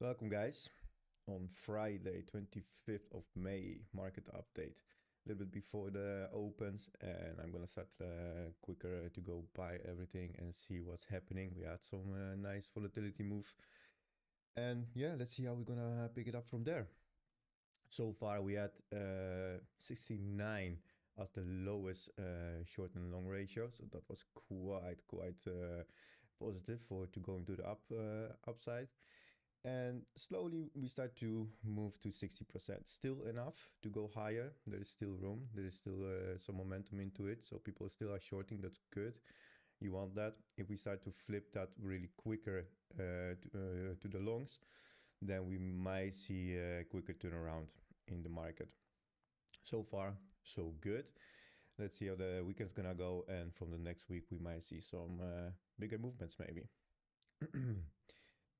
Welcome guys, on Friday 25th of May, market update. A little bit before the opens, and I'm gonna start quicker to go buy everything and see what's happening. We had some nice volatility move, and yeah, let's see how we're gonna pick it up from there. So far we had 69 as the lowest short and long ratio, so that was quite positive for to go into the upside. And slowly we start to move to 60%. Still enough to go higher. There is still room. There is still some momentum into it. So people still are shorting. That's good. You want that. If we start to flip that really quicker to the longs, then we might see a quicker turnaround in the market. So far, so good. Let's see how the weekend's gonna go. And from the next week, we might see some bigger movements maybe.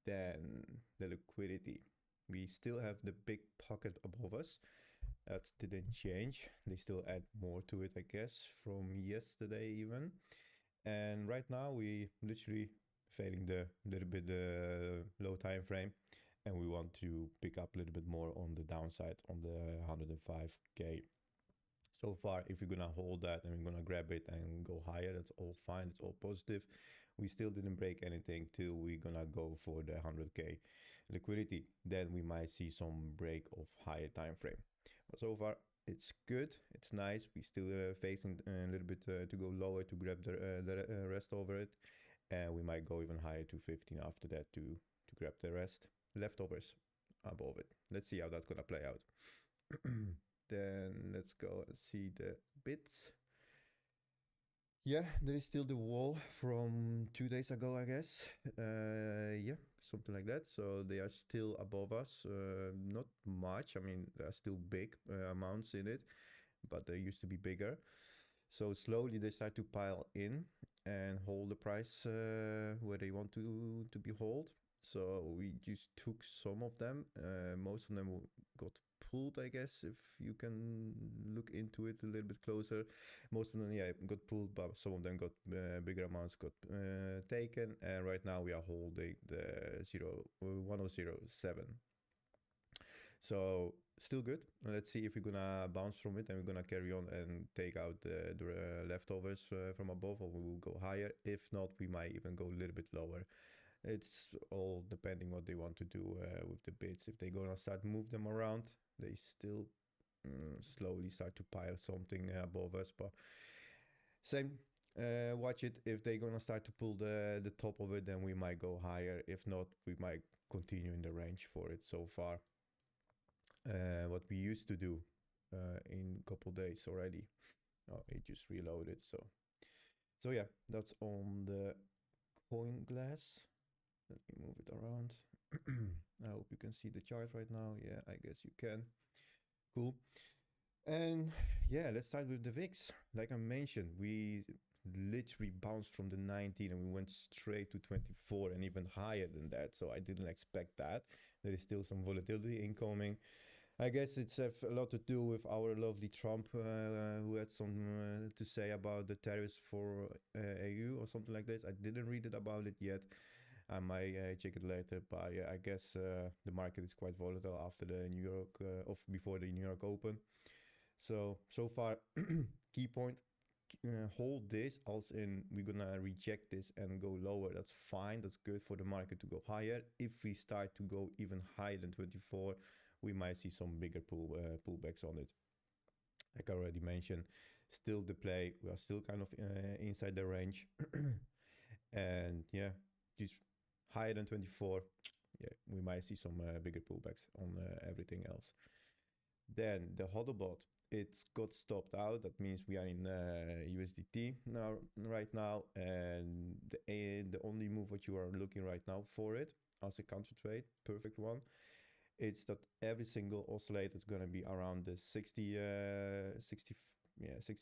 Then the liquidity. We still have the big pocket above us. That didn't change. They still add more to it, I guess, from yesterday even. And right now we literally failing the little bit low time frame, and we want to pick up a little bit more on the downside on the 105k. So far, if we're gonna hold that and we're gonna grab it and go higher, that's all fine. It's all positive. We still didn't break anything till we're gonna go for the 100k liquidity. Then we might see some break of higher time frame. But so far, it's good. It's nice. We still facing a little bit to go lower to grab the rest over it, and we might go even higher to 15 after that to grab the rest leftovers above it. Let's see how that's gonna play out. Then let's go and see the bits. Yeah, there is still the wall from 2 days ago, I guess. Yeah, something like that. So they are still above us. Not much. I mean, there are still big amounts in it, but they used to be bigger. So slowly they start to pile in and hold the price where they want to be hold. So we just took some of them. Most of them got pulled, I guess, if you can look into it a little bit closer. Most of them, yeah, got pulled, but some of them got bigger amounts got taken. And right now we are holding the 1007. So still good. Let's see if we're gonna bounce from it and we're gonna carry on and take out the leftovers from above, or we will go higher. If not, we might even go a little bit lower. It's all depending what they want to do with the bits. If they're gonna start move them around, they still slowly start to pile something above us. But same, watch it. If they're gonna start to pull the top of it, then we might go higher. If not, we might continue in the range for it. So far, what we used to do in a couple days already. Oh, it just reloaded. So yeah, that's on the coin glass. Let me move it around. I hope you can see the chart right now. Yeah, I guess you can. Cool. And yeah, let's start with the VIX. Like I mentioned, we literally bounced from the 19 and we went straight to 24 and even higher than that. So I didn't expect that. There is still some volatility incoming. I guess it's a lot to do with our lovely Trump, who had some to say about the tariffs for EU or something like this. I didn't read it about it yet. I might check it later, but yeah, I guess the market is quite volatile after the New York, before the New York Open. So far, key point, hold this, as in we're gonna reject this and go lower. That's fine. That's good for the market to go higher. If we start to go even higher than 24, we might see some bigger pullbacks on it. Like I already mentioned, still the play. We are still kind of inside the range, and yeah, just higher than 24, yeah, we might see some bigger pullbacks on everything else. Then the hodlbot, it's got stopped out. That means we are in USDT now, right now, and the only move what you are looking right now for it as a counter trade, perfect one, it's that every single oscillator is going to be around the 60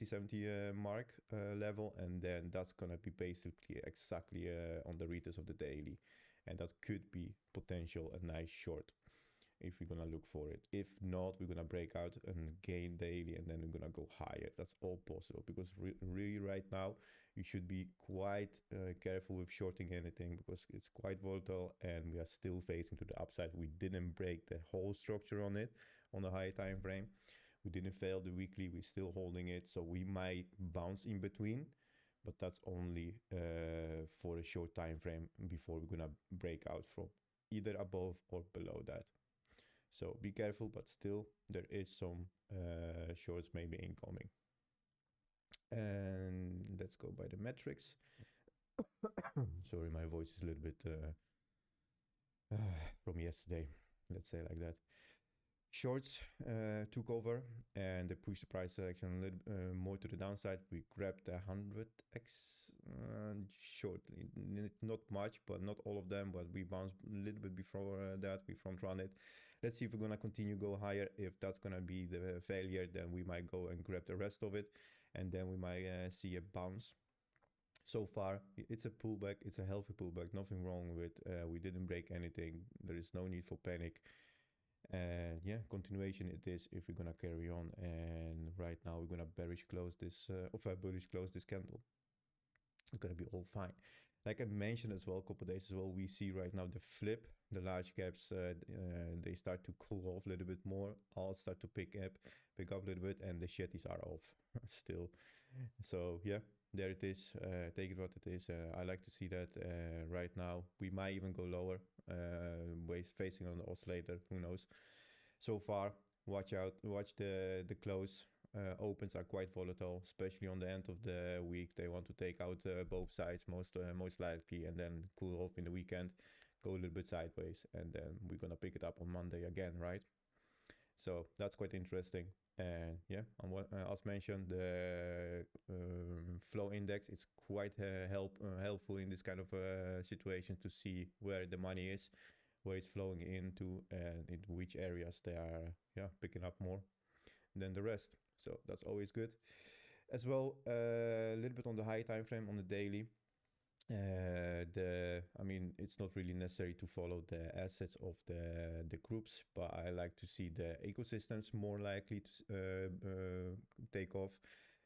70 mark level, and then that's going to be basically exactly on the retest of the daily, and that could be potential a nice short. if we're gonna look for it. If not, we're gonna break out and gain daily, and then we're gonna go higher. That's all possible, because really right now you should be quite careful with shorting anything, because it's quite volatile and we are still facing to the upside. We didn't break the whole structure on it on the high time frame. We didn't fail the weekly, we're still holding it, so we might bounce in between, but that's only for a short time frame before we're gonna break out from either above or below that. So be careful, but still there is some shorts maybe incoming. And let's go by the metrics. Sorry, my voice is a little bit from yesterday, let's say like that. Shorts took over and they pushed the price action a little more to the downside. We grabbed the 100x shortly, not much, but not all of them, but we bounced a little bit before that. We front run it. Let's see if we're gonna continue go higher. If that's gonna be the failure, then we might go and grab the rest of it, and then we might see a bounce. So far, it's a pullback. It's a healthy pullback. Nothing wrong with. We didn't break anything. There is no need for panic. And yeah, continuation it is if we're gonna carry on. And right now we're gonna bullish close this candle. It's gonna be all fine. Like I mentioned as well a couple days as well, we see right now the flip, the large caps, they start to cool off a little bit more. All start to pick up a little bit, and the shitties are off still. So yeah, there it is. Take it what it is. I like to see that right now. We might even go lower, facing on the oscillator. Who knows? So far, watch out. Watch the close. Opens are quite volatile, especially on the end of the week. They want to take out both sides most likely, and then cool off in the weekend, go a little bit sideways, and then we're gonna pick it up on Monday again, right? So that's quite interesting. And yeah, as mentioned, the flow index is quite helpful in this kind of situation to see where the money is, where it's flowing into, and in which areas they are picking up more than the rest. So that's always good. As well, a little bit on the high time frame on the daily. It's not really necessary to follow the assets of the groups, but I like to see the ecosystems more likely to take off.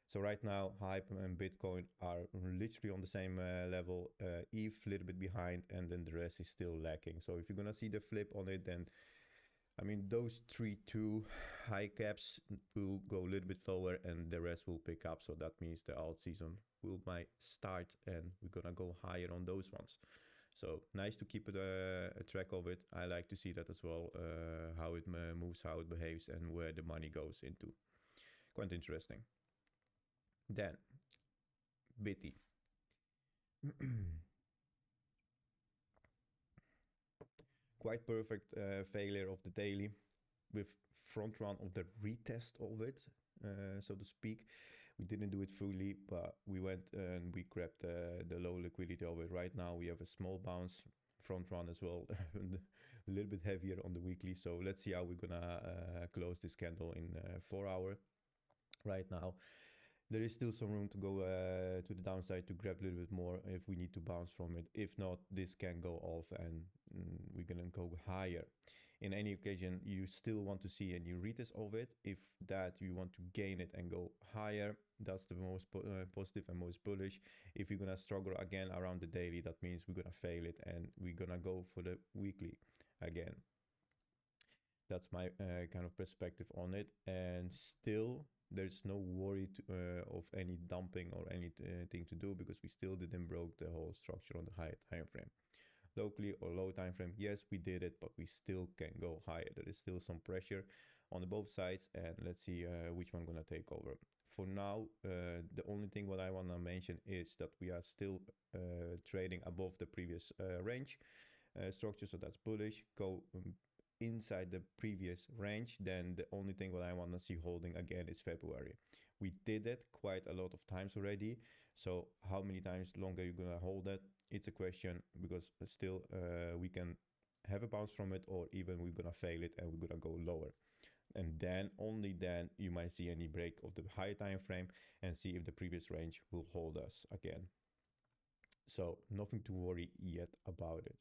So right now, Hype and Bitcoin are literally on the same level, ETH a little bit behind, and then the rest is still lacking. So if you're gonna see the flip on it, then those 3-2 high caps will go a little bit lower and the rest will pick up. So that means the alt season might start and we're gonna go higher on those ones. So nice to keep a track of it. I like to see that as well, how it moves, how it behaves, and where the money goes into. Quite interesting. Then, Bitty. Quite perfect failure of the daily with front run of the retest of it, so to speak. We didn't do it fully, but we went and we grabbed the low liquidity of it. Right now we have a small bounce, front run as well, a little bit heavier on the weekly. So let's see how we're gonna close this candle in 4 hour. Right now there is still some room to go to the downside to grab a little bit more if we need to bounce from it. If not, this can go off and we're gonna go higher. In any occasion, you still want to see a new retest of it. If that you want to gain it and go higher, that's the most positive and most bullish. If you're gonna struggle again around the daily, that means we're gonna fail it and we're gonna go for the weekly again. That's my kind of perspective on it. And still, there's no worry of any dumping or anything to do, because we still didn't broke the whole structure on the high time frame. Locally or low time frame, yes, we did it, but we still can go higher. There is still some pressure on both sides, and let's see which one gonna take over. For now, the only thing what I want to mention is that we are still trading above the previous range structure, so that's bullish. Go inside the previous range, then the only thing what I want to see holding again is February. We did it quite a lot of times already, so how many times longer you're gonna hold that, it's a question, because still we can have a bounce from it, or even we're gonna fail it and we're gonna go lower, and then only then you might see any break of the high time frame and see if the previous range will hold us again. So nothing to worry yet about it.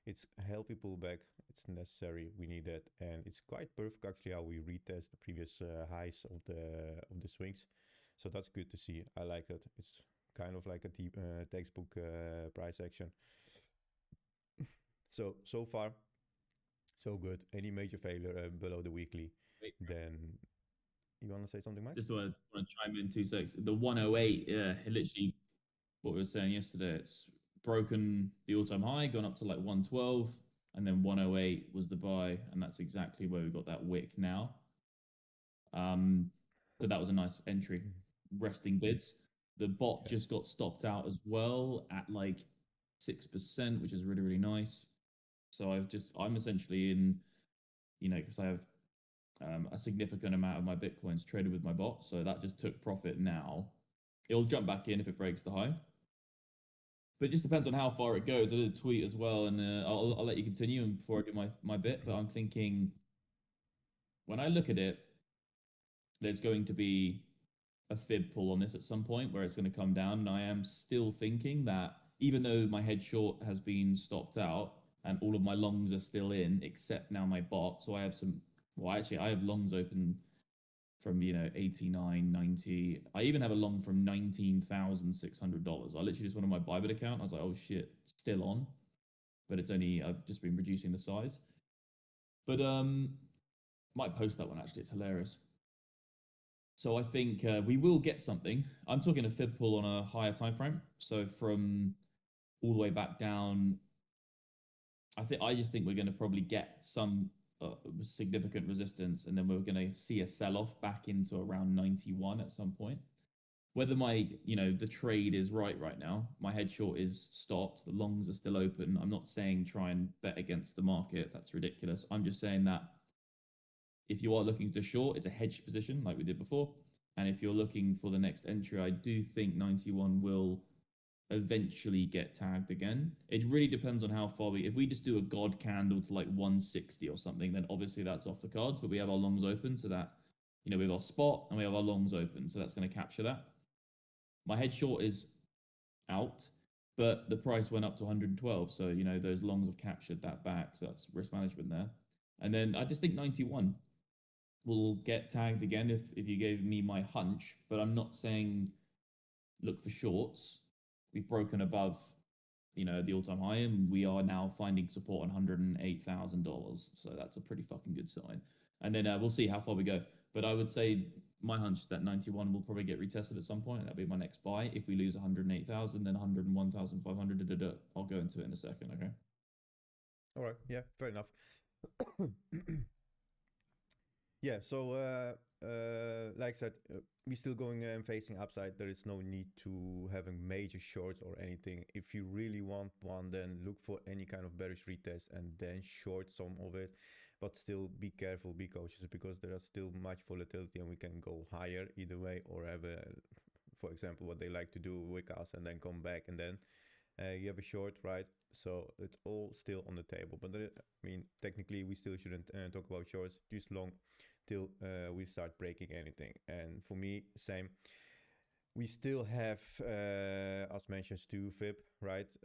It's a healthy pullback. It's necessary. We need that, and it's quite perfect actually how we retest the previous highs of the swings. So that's good to see. I like that. It's kind of like a textbook price action. So far, so good. Any major failure below the weekly, then you want to say something, Max? Just want to chime in 2 seconds. The 108, yeah, literally what we were saying yesterday. It's broken the all-time high, gone up to like 112, and then 108 was the buy, and that's exactly where we got that wick now. So that was a nice entry. Resting bids. The bot just got stopped out as well at like 6%, which is really, really nice. So I'm essentially in, because I have a significant amount of my Bitcoins traded with my bot. So that just took profit now. It'll jump back in if it breaks the high. But it just depends on how far it goes. I did a tweet as well, and I'll let you continue before I do my bit. But I'm thinking, when I look at it, there's going to be a fib pull on this at some point where it's going to come down. And I am still thinking that even though my head short has been stopped out and all of my longs are still in, except now my bot. So I have I have longs open from 89, 90. I even have a long from $19,600. I literally just went on my ByBit account. I was like, oh shit, it's still on, but I've just been reducing the size. But might post that one actually. It's hilarious. So I think we will get something. I'm talking a fib pull on a higher time frame. So from all the way back down, I just think we're going to probably get some significant resistance, and then we're going to see a sell off back into around 91 at some point. Whether the trade is right now, my head short is stopped. The longs are still open. I'm not saying try and bet against the market. That's ridiculous. I'm just saying that if you are looking to short, it's a hedged position like we did before. And if you're looking for the next entry, I do think 91 will eventually get tagged again. It really depends on how far if we just do a God candle to like 160 or something, then obviously that's off the cards, but we have our longs open so that, we have our spot and we have our longs open. So that's going to capture that. My head short is out, but the price went up to 112. So, those longs have captured that back. So that's risk management there. And then I just think 91 will get tagged again if you gave me my hunch, but I'm not saying look for shorts. We've broken above, the all-time high, and we are now finding support on $108,000. So that's a pretty fucking good sign. And then we'll see how far we go. But I would say my hunch is that 91 will probably get retested at some point. That'll be my next buy. If we lose 108,000, then 101,500. I'll go into it in a second. Okay. All right. Yeah. Fair enough. Yeah, so like I said, we're still going and facing upside. There is no need to having major shorts or anything. If you really want one, then look for any kind of bearish retest and then short some of it. But still be careful, be cautious, because there is still much volatility and we can go higher either way, or have for example, what they like to do, wick us and then come back, and then you have a short, right? So it's all still on the table. But technically we still shouldn't talk about shorts, just long till we start breaking anything. And for me, same. We still have, as mentioned, 2 fib, right?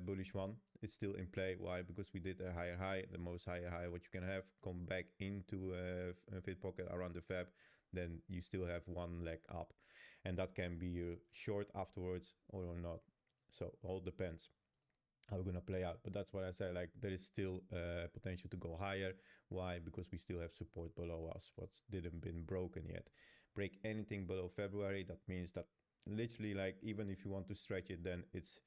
Bullish one. It's still in play. Why? Because we did a higher high, the most higher high what you can have, come back into a fib pocket around the fab, then you still have one leg up. And that can be short afterwards or not. So all depends how we're gonna play out. But that's what I say, like there is still potential to go higher. Why? Because we still have support below us, what didn't been broken yet. Break anything below February, that means that literally, like, even if you want to stretch it, then it's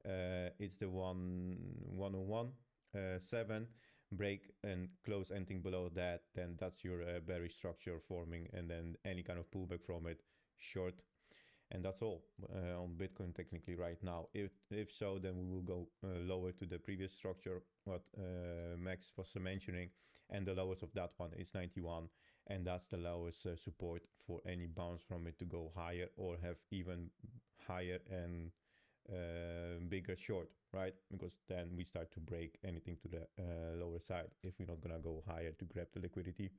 the 101.7. Break and close anything below that, then that's your bearish structure forming, and then any kind of pullback from it, short. And that's all on Bitcoin technically right now. If so, then we will go lower to the previous structure, what Max was mentioning, and the lowest of that one is 91, and that's the lowest support for any bounce from it to go higher or have even higher and bigger short, right? Because then we start to break anything to the lower side if we're not gonna go higher to grab the liquidity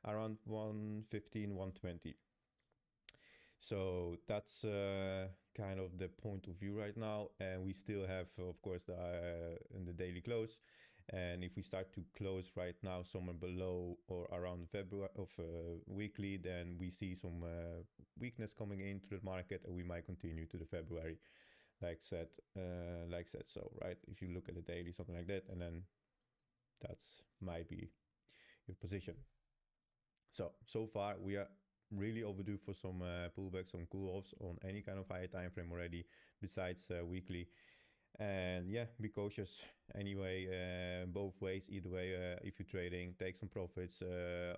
around 115, 120. So that's kind of the point of view right now, and we still have, of course, in the daily close. And if we start to close right now somewhere below or around February of weekly, then we see some weakness coming into the market, and we might continue to the February, like said. So right, if you look at the daily, something like that, and then that's might be your position. So far we are really overdue for some pullbacks, some cool offs on any kind of higher time frame already, besides weekly. And yeah, be cautious anyway, both ways. Either way, if you're trading, take some profits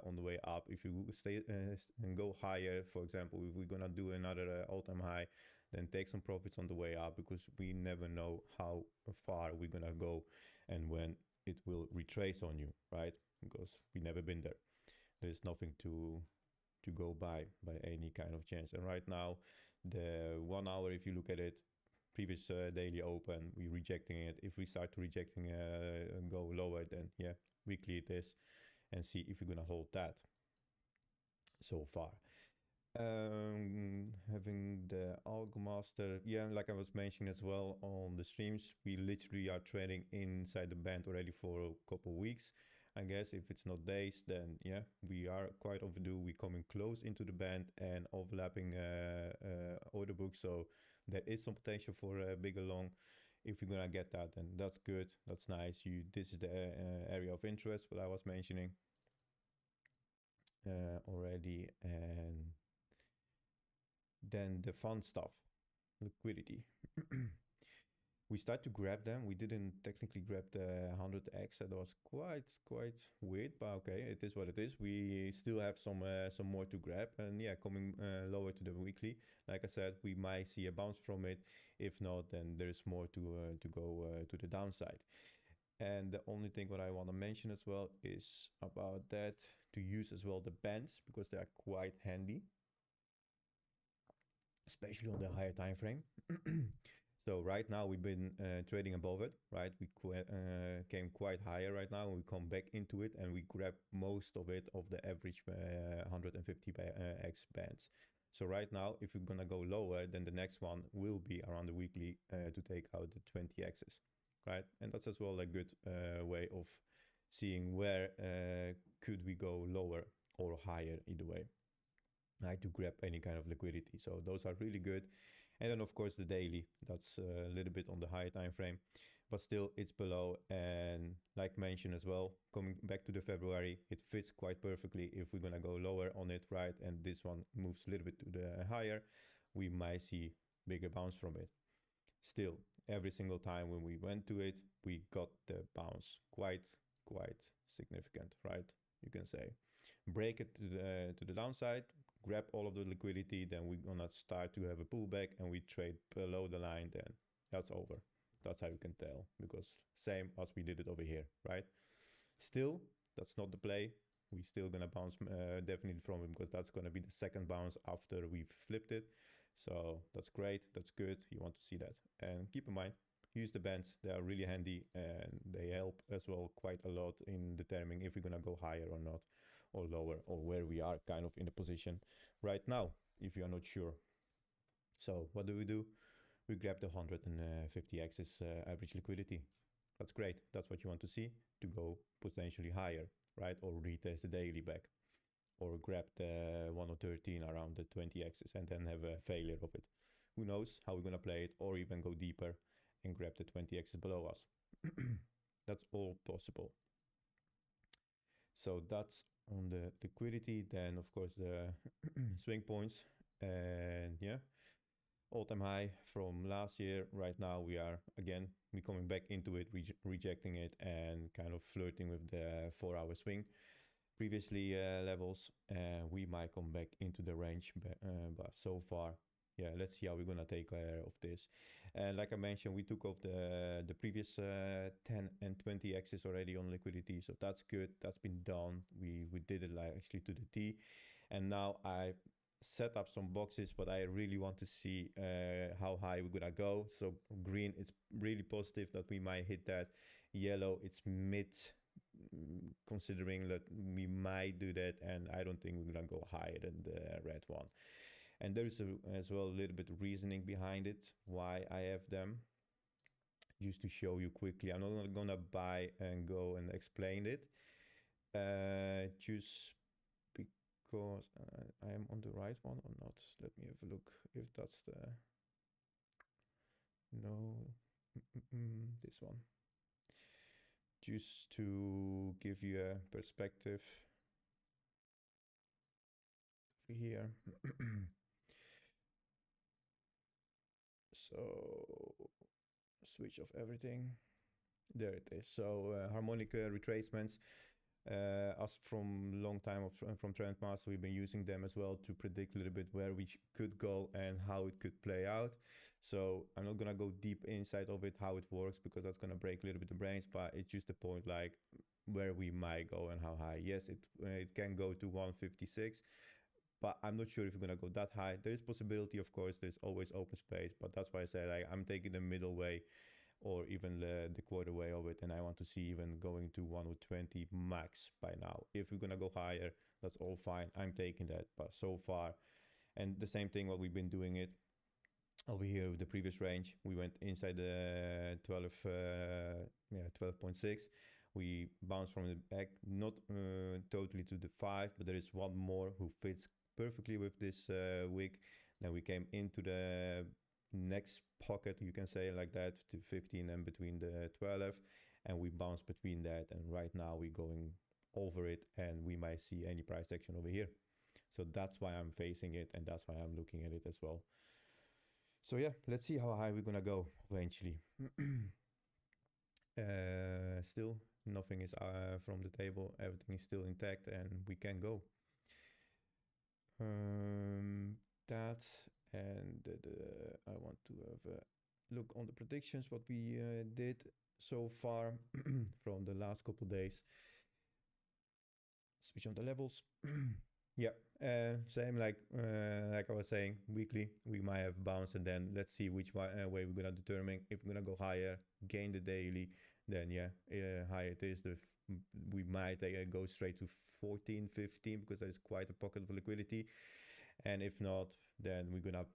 on the way up. If you stay and go higher, for example, if we're gonna do another all-time high, then take some profits on the way up, because we never know how far we're gonna go and when it will retrace on you, right? Because we never been there. There's nothing to go by any kind of chance. And right now, the 1 hour, if you look at it, previous daily open, we're rejecting it. If we start to rejecting and go lower, then yeah, weekly it is, and see if we're gonna hold that. So far, having the ALGO master, yeah, like I was mentioning as well on the streams, we literally are trading inside the band already for a couple weeks. I guess if it's not days, then yeah, we are quite overdue. We're coming close into the band and overlapping order book, so there is some potential for a bigger long. If you're gonna get that, then that's good. That's nice. This is the area of interest what I was mentioning already, and then the fun stuff, liquidity. We start to grab them. We didn't technically grab the 100x. That was quite weird, but okay, it is what it is. We still have some more to grab, and yeah, coming lower to the weekly. Like I said, we might see a bounce from it. If not, then there's more to go to the downside. And the only thing what I want to mention as well is about that, to use as well the bands, because they are quite handy, especially on the higher time frame. So right now we've been trading above it, right? We came quite higher right now, and we come back into it, and we grab most of it of the average 150x bands. So right now, if we're gonna go lower, then the next one will be around the weekly to take out the 20x's, right? And that's as well a good way of seeing where could we go lower or higher, either way, right, to grab any kind of liquidity. So those are really good. And then of course the daily, that's a little bit on the higher time frame, but still it's below. And like mentioned as well, coming back to the February, it fits quite perfectly. If we're gonna go lower on it, right, and this one moves a little bit to the higher, we might see bigger bounce from it. Still, every single time when we went to it, we got the bounce quite significant, right? You can say break it to the downside, grab all of the liquidity, then we're gonna start to have a pullback, and we trade below the line, then that's over. That's how you can tell, because same as we did it over here, right? Still, that's not the play. We still gonna bounce definitely from it, because that's gonna be the second bounce after we've flipped it. So that's great, that's good. You want to see that. And keep in mind, use the bands. They are really handy, and they help as well quite a lot in determining if we're gonna go higher or not, or lower, or where we are kind of in the position right now, if you are not sure. So what do? We grab the 150x's average liquidity. That's great. That's what you want to see, to go potentially higher, right? Or retest the daily back, or grab the 113 around the 20x's and then have a failure of it. Who knows how we're gonna play it, or even go deeper and grab the 20x's below us. That's all possible. So that's on the liquidity. Then of course the swing points, and yeah, all-time high from last year. Right now we coming back into it, rejecting it, and kind of flirting with the 4-hour swing previously levels. We might come back into the range, but so far, yeah, let's see how we're gonna take care of this. And like I mentioned, we took off the previous 10 and 20 axis already on liquidity, so that's good. That's been done. We did it like actually to the T, and now I set up some boxes, but I really want to see how high we're gonna go. So green, it's really positive that we might hit that. Yellow, it's mid, considering that we might do that, and I don't think we're gonna go higher than the red one. And there's as well a little bit of reasoning behind it, why I have them. Just to show you quickly, I'm not gonna buy and go and explain it. Just because I am on the right one or not. Let me have a look if that's the... No, this one. Just to give you a perspective here. So switch off everything. There it is. So harmonic retracements. Us from long time from Trendmaster, we've been using them as well to predict a little bit where we could go and how it could play out. So I'm not gonna go deep inside of it, how it works, because that's gonna break a little bit the brains, but it's just a point like where we might go and how high. Yes, it can go to 156, but I'm not sure if we're gonna go that high. There is possibility, of course, there's always open space, but that's why I said I'm taking the middle way or even the quarter way of it, and I want to see even going to 120 max by now. If we're gonna go higher, that's all fine. I'm taking that, but so far, and the same thing what we've been doing it over here with the previous range, we went inside the 12.6. We bounced from the back, not totally to the 5, but there is one more who fits perfectly with this wick. Then we came into the next pocket, you can say like that, to 15 and between the 12, and we bounce between that, and right now we're going over it, and we might see any price action over here. So that's why I'm facing it, and that's why I'm looking at it as well. So yeah, let's see how high we're gonna go eventually. Still nothing is from the table, everything is still intact, and we can go. That, and I want to have a look on the predictions, what we did so far from the last couple days. Switch on the levels. Yeah, same like I was saying, weekly we might have bounce, and then let's see which way we're gonna determine. If we're gonna go higher, gain the daily, then yeah, higher it is, we might go straight to 14, 15, because there is quite a pocket of liquidity. And if not, then we're gonna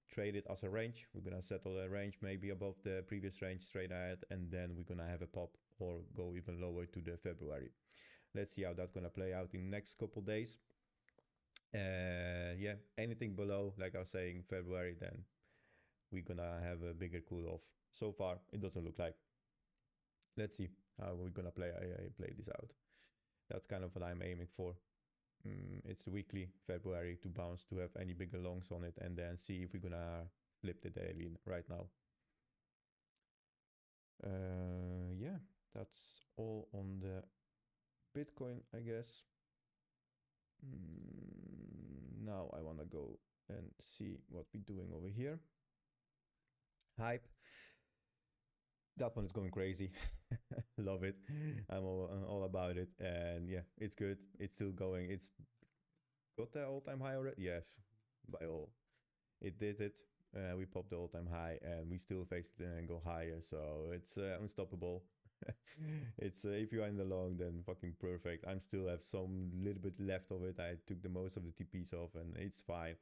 trade it as a range. We're gonna settle a range maybe above the previous range straight ahead, and then we're gonna have a pop or go even lower to the February. Let's see how that's gonna play out in next couple days. Yeah, anything below, like I was saying, February, then we're gonna have a bigger cool off. So far, it doesn't look like. Let's see how we're gonna play this out. That's kind of what I'm aiming for. It's the weekly February to bounce, to have any bigger longs on it, and then see if we're gonna flip the daily right now. Yeah, that's all on the Bitcoin, I guess. Now I want to go and see what we're doing over here. Hype. That one is going crazy. Love it. I'm all about it. And yeah, it's good. It's still going. It's got the all-time high already. Yes, by all. It did it. We popped the all-time high, and we still face it and go higher. So it's unstoppable. It's if you are in the long, then fucking perfect. I'm still have some little bit left of it. I took the most of the TPs off, and it's fine.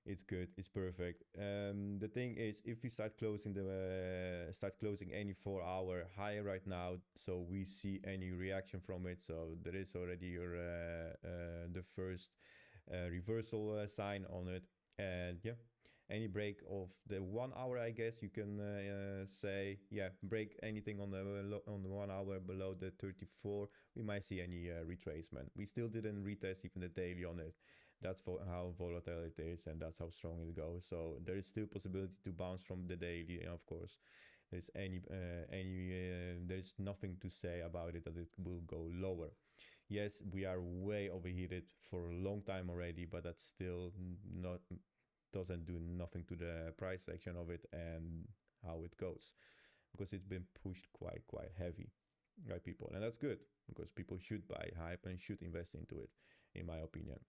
It's good. It's perfect. The thing is, if we start closing any 4-hour high right now, so we see any reaction from it. So there is already your the first reversal sign on it, and yeah. Any break of the 1 hour, I guess you can say, yeah, break anything on the 1 hour below the 34. We might see any retracement. We still didn't retest even the daily on it. That's for how volatile it is, and that's how strong it goes. So there is still possibility to bounce from the daily. Of course, there's there is nothing to say about it that it will go lower. Yes, we are way overheated for a long time already, but that's still not. Doesn't do nothing to the price action of it and how it goes, because it's been pushed quite heavy by people, and that's good, because people should buy hype and should invest into it, in my opinion.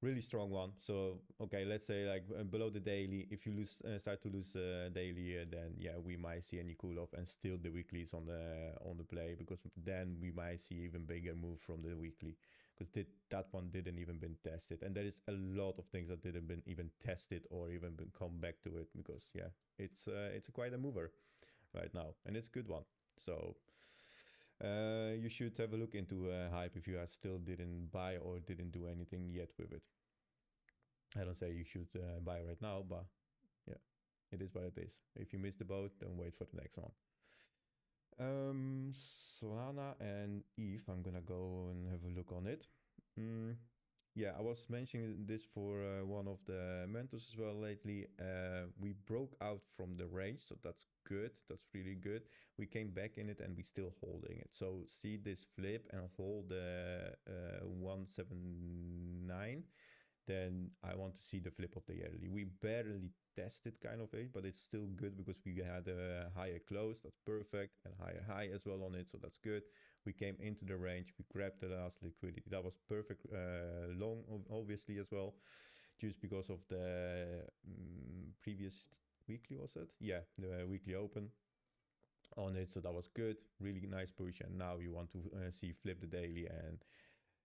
really strong one. So okay, let's say like below the daily, if you lose start to lose daily, then yeah, we might see any cool off, and still the weekly is on the play, because then we might see even bigger move from the weekly, because that one didn't even been tested, and there is a lot of things that didn't been even tested or even been come back to it, because yeah, it's quite a mover right now, and it's a good one. So you should have a look into Hype if you are still didn't buy or didn't do anything yet with it. I don't say you should buy right now, but yeah, it is what it is. If you miss the boat, then wait for the next one. Solana and ETH, I'm gonna go and have a look on it. Yeah, I was mentioning this for one of the mentors as well lately. We broke out from the range, so that's good. That's really good. We came back in it and we still holding it. So see this flip and hold the 179. Then I want to see the flip of the yearly. We barely tested kind of it, but it's still good because we had a higher close. That's perfect, and higher high as well on it, so that's good. We came into the range. We grabbed the last liquidity. That was perfect long, obviously, as well, just because of the previous weekly, was it? Yeah, the weekly open on it, so that was good. Really nice push, and now you want to see flip the daily, and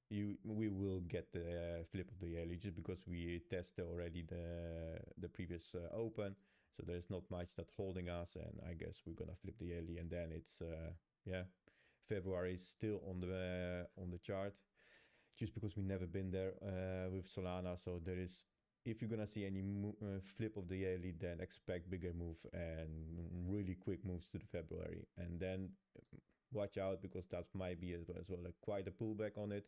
we will get the flip of the yearly just because we tested already the previous open, so there's not much that holding us, and I guess we're gonna flip the yearly, and then it's yeah, February is still on the chart, just because we never been there with Solana. So there is, if you're gonna see any flip of the yearly, then expect bigger move and really quick moves to the February, and then watch out, because that might be as well quite a pullback on it,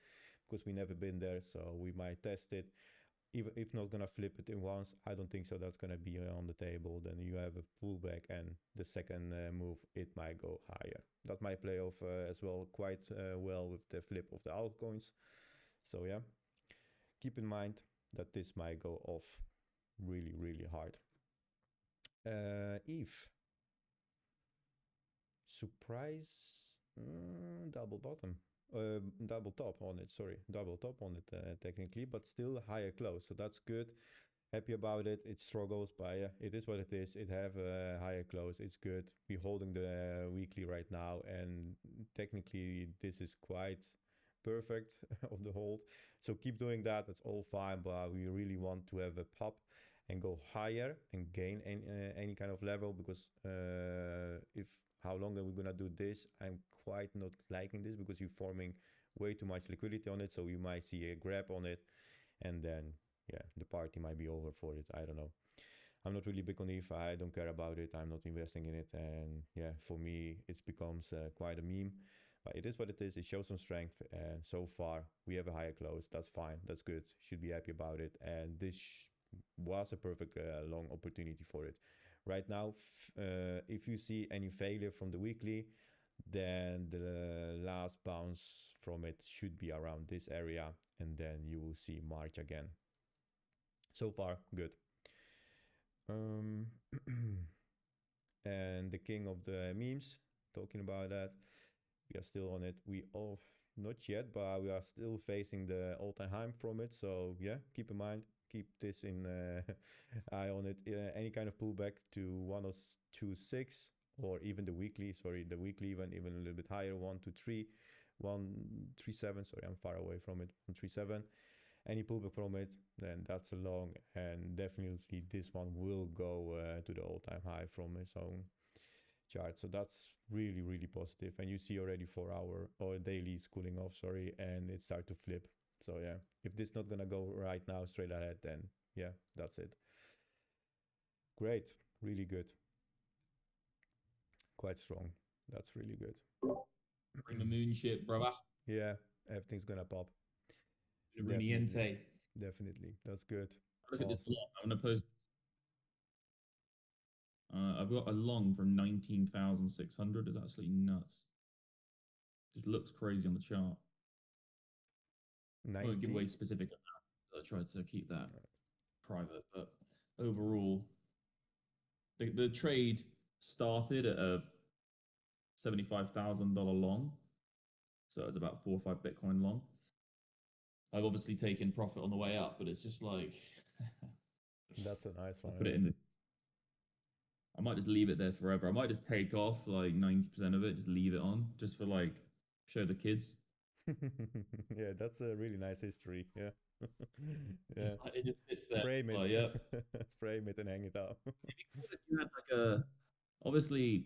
because we never been there, so we might test it. Even if not gonna flip it in once, I don't think so that's gonna be on the table. Then you have a pullback, and the second move, it might go higher. That might play off as well quite well with the flip of the altcoins. So yeah, keep in mind that this might go off really, really hard. ETH. Surprise, double bottom. Double top on it, sorry, double top on it technically, but still higher close, so that's good. Happy about it. It struggles, but yeah, it is what it is. It have a higher close, it's good. We're holding the weekly right now, and technically this is quite perfect of the hold, so keep doing that. That's all fine, but we really want to have a pop and go higher and gain any kind of level, because if how long are we gonna do this? I'm quite not liking this, because you're forming way too much liquidity on it, so we might see a grab on it, and then yeah, the party might be over for it. I don't know. I'm not really big on ETH. I don't care about it. I'm not investing in it, and yeah, for me it becomes quite a meme. But it is what it is. It shows some strength, and so far we have a higher close. That's fine. That's good. Should be happy about it. And this was a perfect long opportunity for it. Right now, if you see any failure from the weekly, then the last bounce from it should be around this area, and then you will see March again. So far, good. And the king of the memes, talking about that, we are still on it. We all, not yet, but we are still facing the all-time high from it. So yeah, keep in mind, keep this in eye on it. Any kind of pullback to 102.6, or even the weekly, the weekly even a little bit higher, 123, 137. Sorry, I'm far away from it. 137. Any pullback from it, then that's a long, and definitely this one will go to the all-time high from its own chart. So that's really, really positive. And you see already 4 hour or daily is cooling off, sorry, and it start to flip. So yeah, if this not gonna go right now straight ahead, then yeah, that's it. Great, really good. Quite strong. That's really good. Bring the moon ship, brother. Yeah, everything's gonna pop. Definitely. Definitely. That's good. Look at this long. I'm gonna post. I've got a long from 19,600. It's absolutely nuts. Just looks crazy on the chart. 90? I won't give away specific amount. I tried to keep that private, but overall, the trade started at a $75,000 long, so it's about 4 or 5 Bitcoin long, I've obviously taken profit on the way up, but it's just like That's a nice I one. put it in the. I might just leave it there forever. I might just take off like 90% of it, just leave it on, just for like show the kids. Yeah, that's a really nice history. Yeah. Yeah. Just like it just sits there. Frame it. Like, yeah. Frame it and hang it up. If you had like a obviously,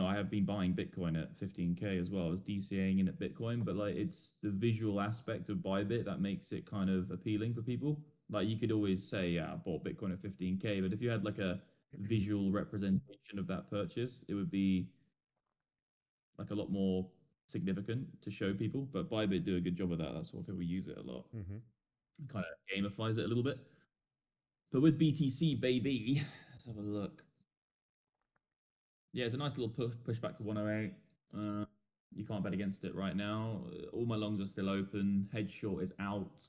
I have been buying Bitcoin at 15K as well. I was DCAing in at Bitcoin, but like it's the visual aspect of ByBit that makes it kind of appealing for people. Like you could always say, yeah, I bought Bitcoin at 15K, but if you had like a visual representation of that purchase, it would be like a lot more significant to show people. But ByBit do a good job of that. That's why people use it a lot. Mm-hmm. It kind of gamifies it a little bit. But with BTC, baby, let's have a look. Yeah, it's a nice little push back to 108. You can't bet against it right now. All my longs are still open. Hedge short is out.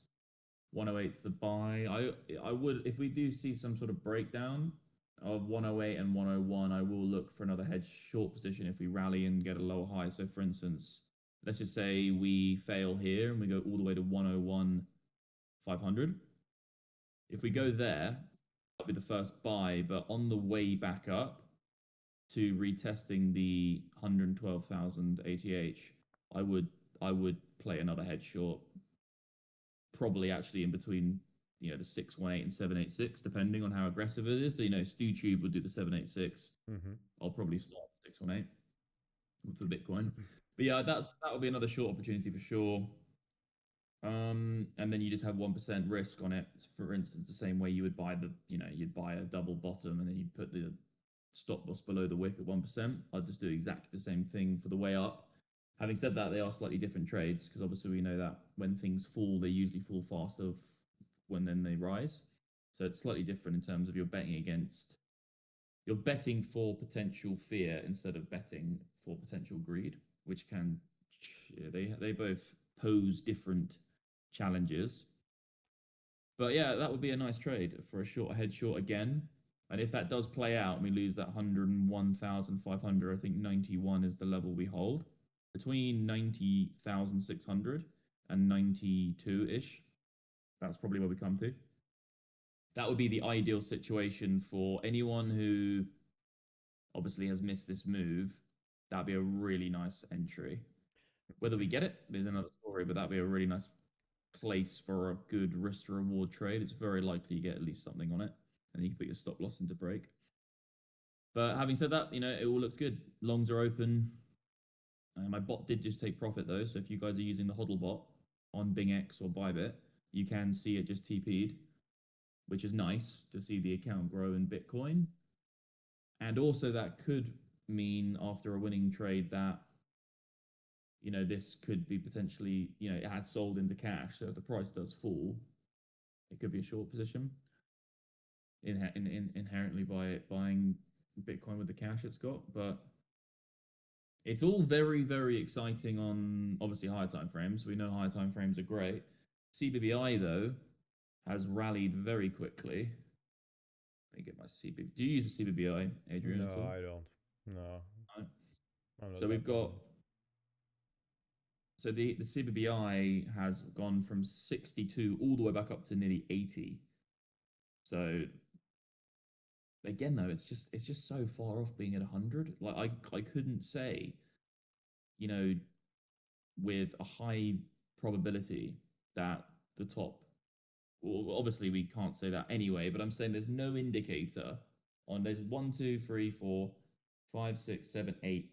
108's the buy. I would, if we do see some sort of breakdown of 108 and 101, I will look for another hedge short position if we rally and get a lower high. So for instance, let's just say we fail here and we go all the way to 101 500. If we go there, that'll be the first buy, but on the way back up to retesting the 112,000 ATH, I would I would play another hedge short, probably actually in between the 618 and 786, depending on how aggressive it is. So StuTube would do the 786. Mm-hmm. I'll probably start 618 with the Bitcoin. But yeah, that would be another short opportunity for sure. And then you just have 1% risk on it. For instance, the same way you would buy you'd buy a double bottom and then you'd put the stop loss below the wick at 1%. I'd just do exactly the same thing for the way up. Having said that, they are slightly different trades because obviously we know that when things fall, they usually fall faster when then they rise. So it's slightly different in terms of you're betting for potential fear instead of betting for potential greed, which can they both pose different challenges. But yeah, that would be a nice trade for a short head short again. And if that does play out and we lose that 101,500, I think 91 is the level we hold. Between 90,600 and 92 ish, that's probably where we come to. That would be the ideal situation for anyone who obviously has missed this move. That'd be a really nice entry. Whether we get it, there's another story, but that'd be a really nice place for a good risk to reward trade. It's very likely you get at least something on it, and you can put your stop loss into break. But having said that, it all looks good. Longs are open. My bot did just take profit though, so if you guys are using the hodl bot on BingX or ByBit, you can see it just TP'd, which is nice to see the account grow in Bitcoin. And also that could mean after a winning trade that this could be potentially, it has sold into cash. So if the price does fall, it could be a short position inherently by buying Bitcoin with the cash it's got. But it's all very, very exciting on obviously higher time frames. We know higher time frames are great. CBBI, though, has rallied very quickly. Let me get my CBBI. Do you use a CBBI, Adrian? No, I don't. No. I'm not So we've that got confident. So the CBBI has gone from 62 all the way back up to nearly 80. So again, though, it's just so far off being at 100. Like I couldn't say, with a high probability that the top. Well, obviously we can't say that anyway, but I'm saying there's no indicator on there's 1, 2, 3, 4, 5, 6, 7, 8,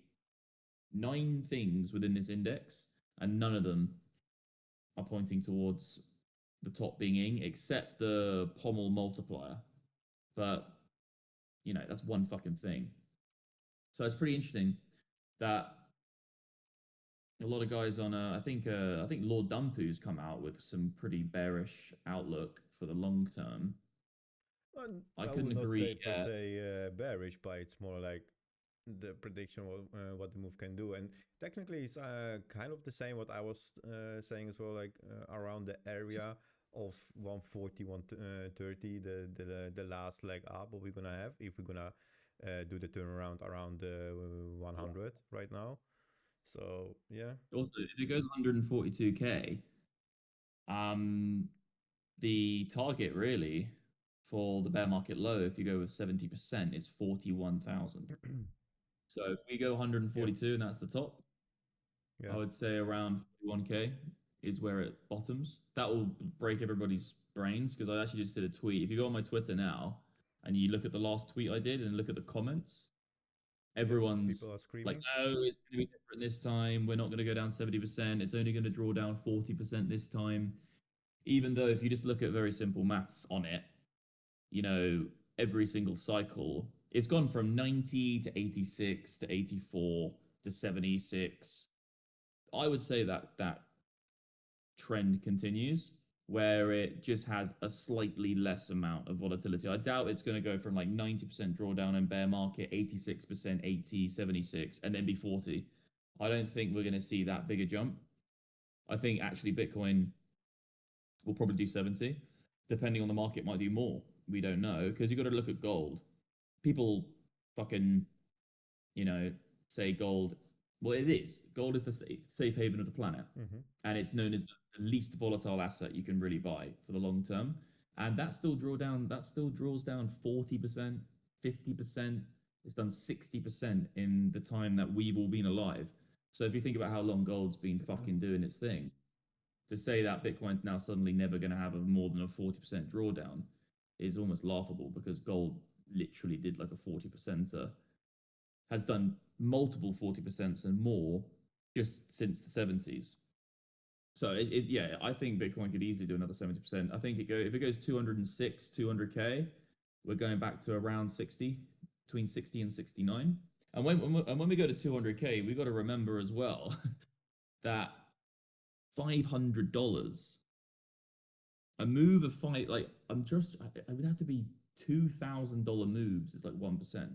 9 things within this index, and none of them are pointing towards the top being ing, except the Pommel multiplier. But that's one fucking thing. So it's pretty interesting that a lot of guys on I think Lord Dumpu's come out with some pretty bearish outlook for the long term. I I couldn't would not say agree. per se bearish, but it's more like the prediction of what the move can do. And technically, it's kind of the same what I was saying as well, like around the area of 140, 130, the last leg up what we're gonna have if we're gonna do the turnaround around 100 right now. So yeah. Also, if it goes 142k, The target really for the bear market low, if you go with 70%, is 41,000. So if we go 142 and that's the top, Yeah. I would say around 41K is where it bottoms. That will break everybody's brains because I actually just did a tweet. If you go on my Twitter now and you look at the last tweet I did and look at the comments, everyone's People are like, screaming. "Oh, it's going to be different this time. We're not going to go down 70%. It's only going to draw down 40% this time." Even though if you just look at very simple maths on it, you know, every single cycle, it's gone from 90 to 86 to 84 to 76. I would say that that trend continues where it just has a slightly less amount of volatility. I doubt it's going to go from like 90% drawdown in bear market, 86%, 80, 76, and then be 40. I don't think we're going to see that big a jump. I think actually Bitcoin will probably do 70. Depending on the market, might do more. We don't know because you've got to look at gold. People fucking, you know, say gold. Well, it is. Gold is the safe haven of the planet, and it's known as the least volatile asset you can really buy for the long term. And that still draws down 40%, 50%. It's done 60% in the time that we've all been alive. So if you think about how long gold's been fucking doing its thing, to say that Bitcoin's now suddenly never going to have a more than a 40% drawdown is almost laughable because gold literally did like a 40%er, has done multiple 40% and more just since the 70s. So yeah, I think Bitcoin could easily do another 70%. I think if it goes 206, 200K, we're going back to around 60, between 60 and 69. And when we go to 200K, we got to remember as well that $500, a move of five, like I would have to be $2,000 moves is like 1%.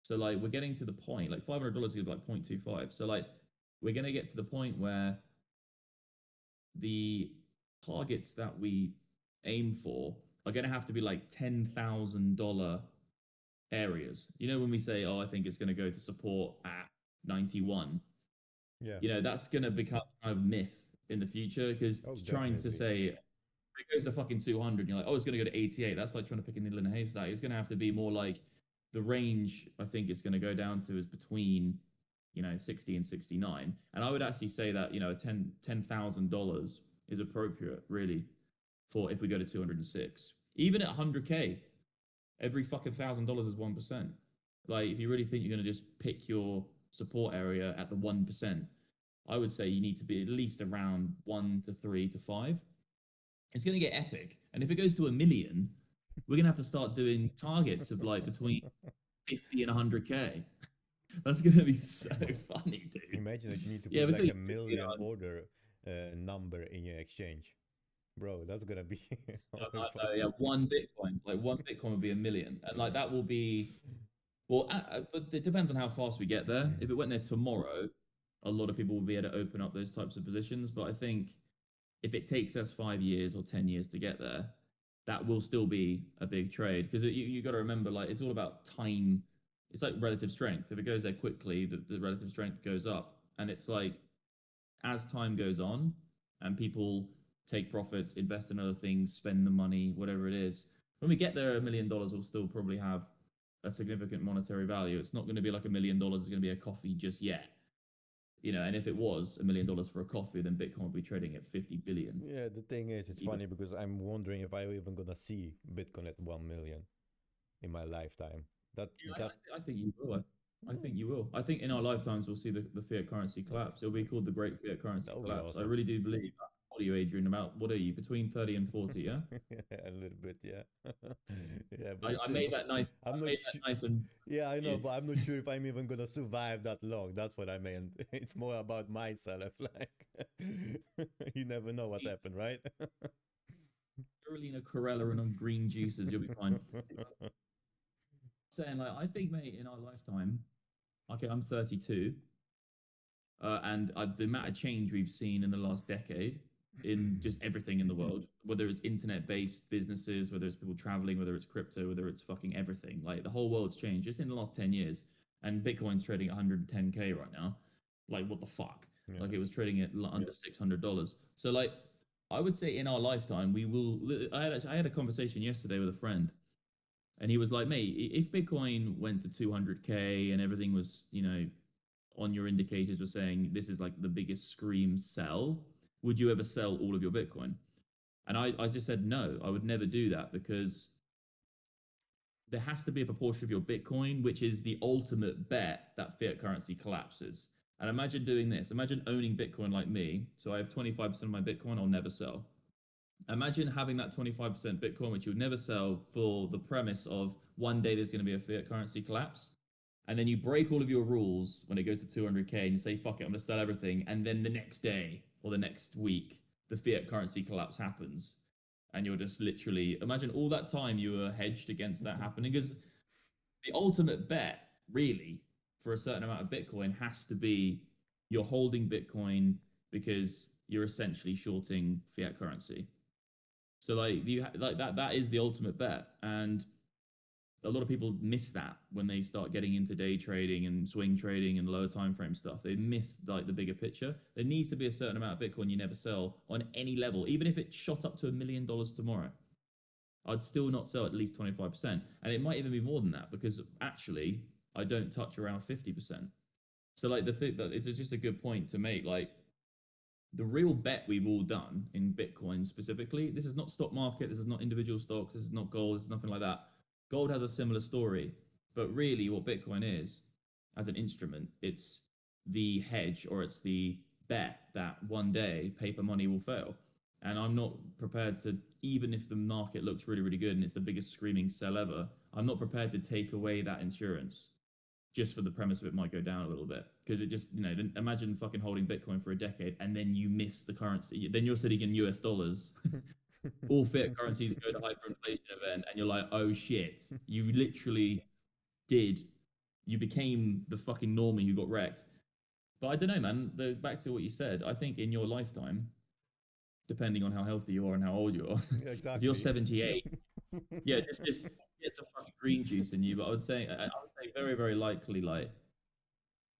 So like we're getting to the point, like $500 is like 0.25. So like we're gonna get to the point where the targets that we aim for are gonna have to be like $10,000 areas. You know, when we say, oh, I think it's gonna go to support at 91, Yeah. you know, that's gonna become kind of myth in the future because trying to say it goes to fucking 200, you're like, oh, it's going to go to 88. That's like trying to pick a needle in a haystack. It's going to have to be more like the range I think it's going to go down to is between, 60 and 69. And I would actually say that, $10,000 is appropriate, really, for if we go to 206. Even at 100K, every fucking $1,000 is 1%. Like, if you really think you're going to just pick your support area at the 1%, I would say you need to be at least around 1 to 3 to 5. It's going to get epic. And if it goes to 1 million, we're going to have to start doing targets of like between 50 and 100K. That's going to be so funny, dude. Imagine that you need to Yeah, put like a between 50 million and order number in your exchange. Bro, that's gonna be no, yeah, one Bitcoin, like one Bitcoin would be 1 million. And like that will be, well, but it depends on how fast we get there. If it went there tomorrow, a lot of people will be able to open up those types of positions. But I think if it takes us 5 years or 10 years to get there, that will still be a big trade because you got to remember, like, it's all about time. It's like relative strength. If it goes there quickly, the relative strength goes up. And it's like, as time goes on and people take profits, invest in other things, spend the money, whatever it is, when we get there, $1 million will still probably have a significant monetary value. It's not going to be like $1 million is going to be a coffee just yet. And if it was $1 million for a coffee, then Bitcoin would be trading at 50 billion. Yeah, the thing is, it's funny because I'm wondering if I'm even gonna see Bitcoin at 1 million in my lifetime. I think you will. I think you will. I think in our lifetimes we'll see the fiat currency collapse. It'll be called the Great Fiat Currency That would be Collapse. I awesome. really do believe that. What are you, Adrian? What are you? Between 30 and 40, yeah? A little bit, yeah. Yeah, but I still, made that nice. I'm I not made sure. that nice and Yeah, I know, yeah. but I'm not sure if I'm even gonna survive that long. That's what I meant. It's more about myself. Like, you never know what happened, right? Carolina Corella and on green juices, you'll be fine. Saying like, I think, mate, in our lifetime, okay, I'm 32, and the amount of change we've seen in the last decade in just everything in the world, whether it's internet-based businesses, whether it's people traveling, whether it's crypto, whether it's fucking everything, like the whole world's changed just in the last 10 years. And Bitcoin's trading at 110K right now. Like, what the fuck? Yeah. Like, it was trading at under $600. So, like, I would say in our lifetime, we will. I had a conversation yesterday with a friend, and he was like, "Mate, if Bitcoin went to 200K and everything was, on your indicators were saying this is like the biggest scream sell, would you ever sell all of your Bitcoin?" And I just said no, I would never do that because there has to be a proportion of your Bitcoin, which is the ultimate bet that fiat currency collapses. And imagine doing this. Imagine owning Bitcoin like me. So I have 25% of my Bitcoin I'll never sell. Imagine having that 25% Bitcoin, which you would never sell, for the premise of one day there's going to be a fiat currency collapse. And then you break all of your rules when it goes to 200K and you say, fuck it, I'm going to sell everything. And then the next day or the next week, the fiat currency collapse happens. And you're just literally, imagine all that time you were hedged against that happening. Because the ultimate bet, really, for a certain amount of Bitcoin has to be you're holding Bitcoin because you're essentially shorting fiat currency. So like that is the ultimate bet. And a lot of people miss that when they start getting into day trading and swing trading and lower time frame stuff. They miss like the bigger picture. There needs to be a certain amount of Bitcoin you never sell on any level, even if it shot up to $1 million tomorrow. I'd still not sell at least 25%, and it might even be more than that because actually I don't touch around 50%. So like the thing that it's just a good point to make. Like the real bet we've all done in Bitcoin specifically, this is not stock market, this is not individual stocks, this is not gold, this is nothing like that. Gold has a similar story, but really what Bitcoin is as an instrument, it's the hedge or it's the bet that one day paper money will fail. And I'm not prepared to, even if the market looks really, really good and it's the biggest screaming sell ever, I'm not prepared to take away that insurance just for the premise of it might go down a little bit. Because it just, imagine fucking holding Bitcoin for a decade and then you miss the currency. Then you're sitting in US dollars. All fiat currencies go to hyperinflation event and you're like, oh shit, you literally did. You became the fucking normie who got wrecked. But I don't know, man. Back to what you said, I think in your lifetime, depending on how healthy you are and how old you are, Yeah, if you're exactly. 78, yeah, just get some fucking green juice in you. But I would say very, very likely, like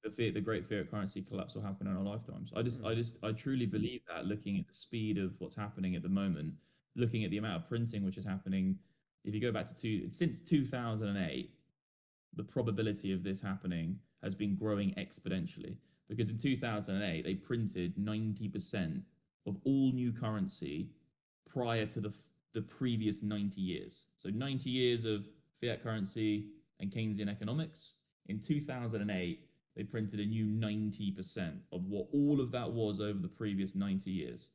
the great fiat currency collapse will happen in our lifetimes. I truly believe that. Looking at the speed of what's happening at the moment, looking at the amount of printing which is happening, if you go back to since 2008, the probability of this happening has been growing exponentially. Because in 2008 they printed 90% of all new currency prior to the previous 90 years. So 90 years of fiat currency and Keynesian economics. In 2008, they printed a new 90% of what all of that was over the previous 90 years.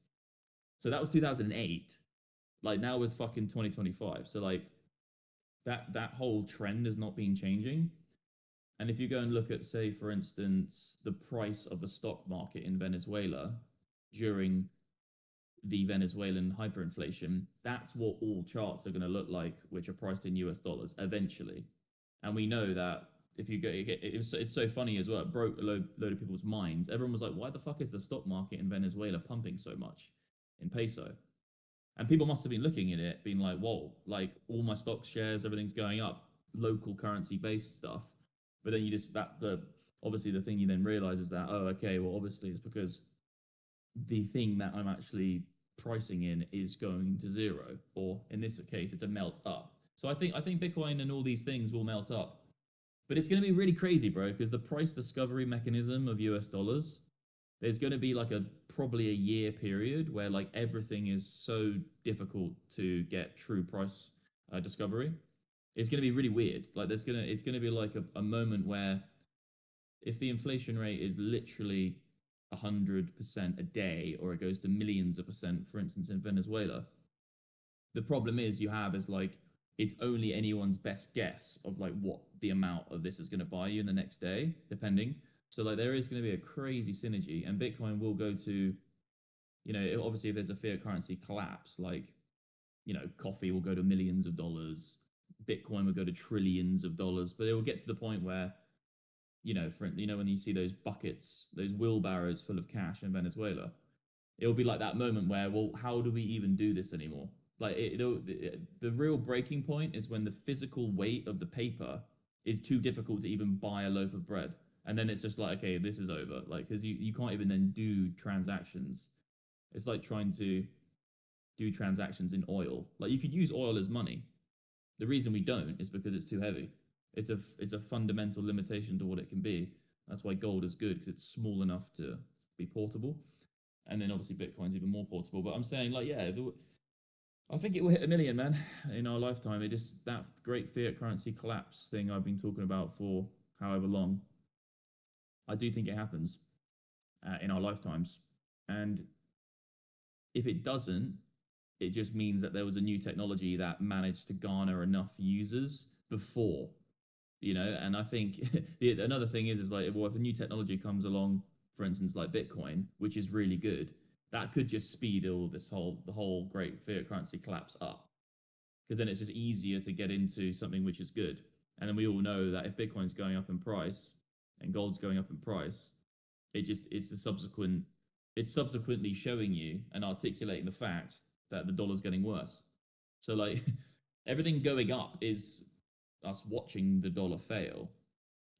So that was 2008. Like now with fucking 2025. So like that whole trend has not been changing. And if you go and look at, say, for instance, the price of the stock market in Venezuela during the Venezuelan hyperinflation, that's what all charts are going to look like, which are priced in US dollars eventually. And we know that if you go, it's so funny as well. It broke a load of people's minds. Everyone was like, why the fuck is the stock market in Venezuela pumping so much in peso? And people must have been looking at it, being like, whoa, like all my stock shares, everything's going up, local currency based stuff. But then you just, obviously the thing you then realize is that, oh, okay, well, obviously it's because the thing that I'm actually pricing in is going to zero, or in this case, it's a melt up. So I think Bitcoin and all these things will melt up, but it's going to be really crazy, bro, because the price discovery mechanism of US dollars, there's going to be like probably a year period where like everything is so difficult to get true price discovery. It's going to be really weird. Like it's going to be like a moment where if the inflation rate is literally 100% a day, or it goes to millions of percent, for instance, in Venezuela, the problem is you have is like it's only anyone's best guess of like what the amount of this is going to buy you in the next day, depending. So like there is going to be a crazy synergy, and Bitcoin will go to, obviously if there's a fiat currency collapse, like coffee will go to millions of dollars, Bitcoin will go to trillions of dollars, but it will get to the point where when you see those buckets, those wheelbarrows full of cash in Venezuela, it'll be like that moment where, well, how do we even do this anymore? Like the real breaking point is when the physical weight of the paper is too difficult to even buy a loaf of bread, and then it's just like, okay, this is over. Like because you can't even then do transactions. It's like trying to do transactions in oil. Like you could use oil as money. The reason we don't is because it's too heavy. It's a fundamental limitation to what it can be. That's why gold is good, because it's small enough to be portable. And then obviously Bitcoin's even more portable. But I'm saying, like, yeah, I think it will hit 1 million, man, in our lifetime. It just, that great fiat currency collapse thing I've been talking about for however long, I do think it happens in our lifetimes. And if it doesn't, it just means that there was a new technology that managed to garner enough users before, you know. And I think another thing is like, well, if a new technology comes along, for instance, like Bitcoin, which is really good, that could just speed all this the whole great fiat currency collapse up, because then it's just easier to get into something which is good. And then we all know that if Bitcoin's going up in price and gold's going up in price, it's subsequently showing you and articulating the fact that the dollar's getting worse. So like everything going up is us watching the dollar fail.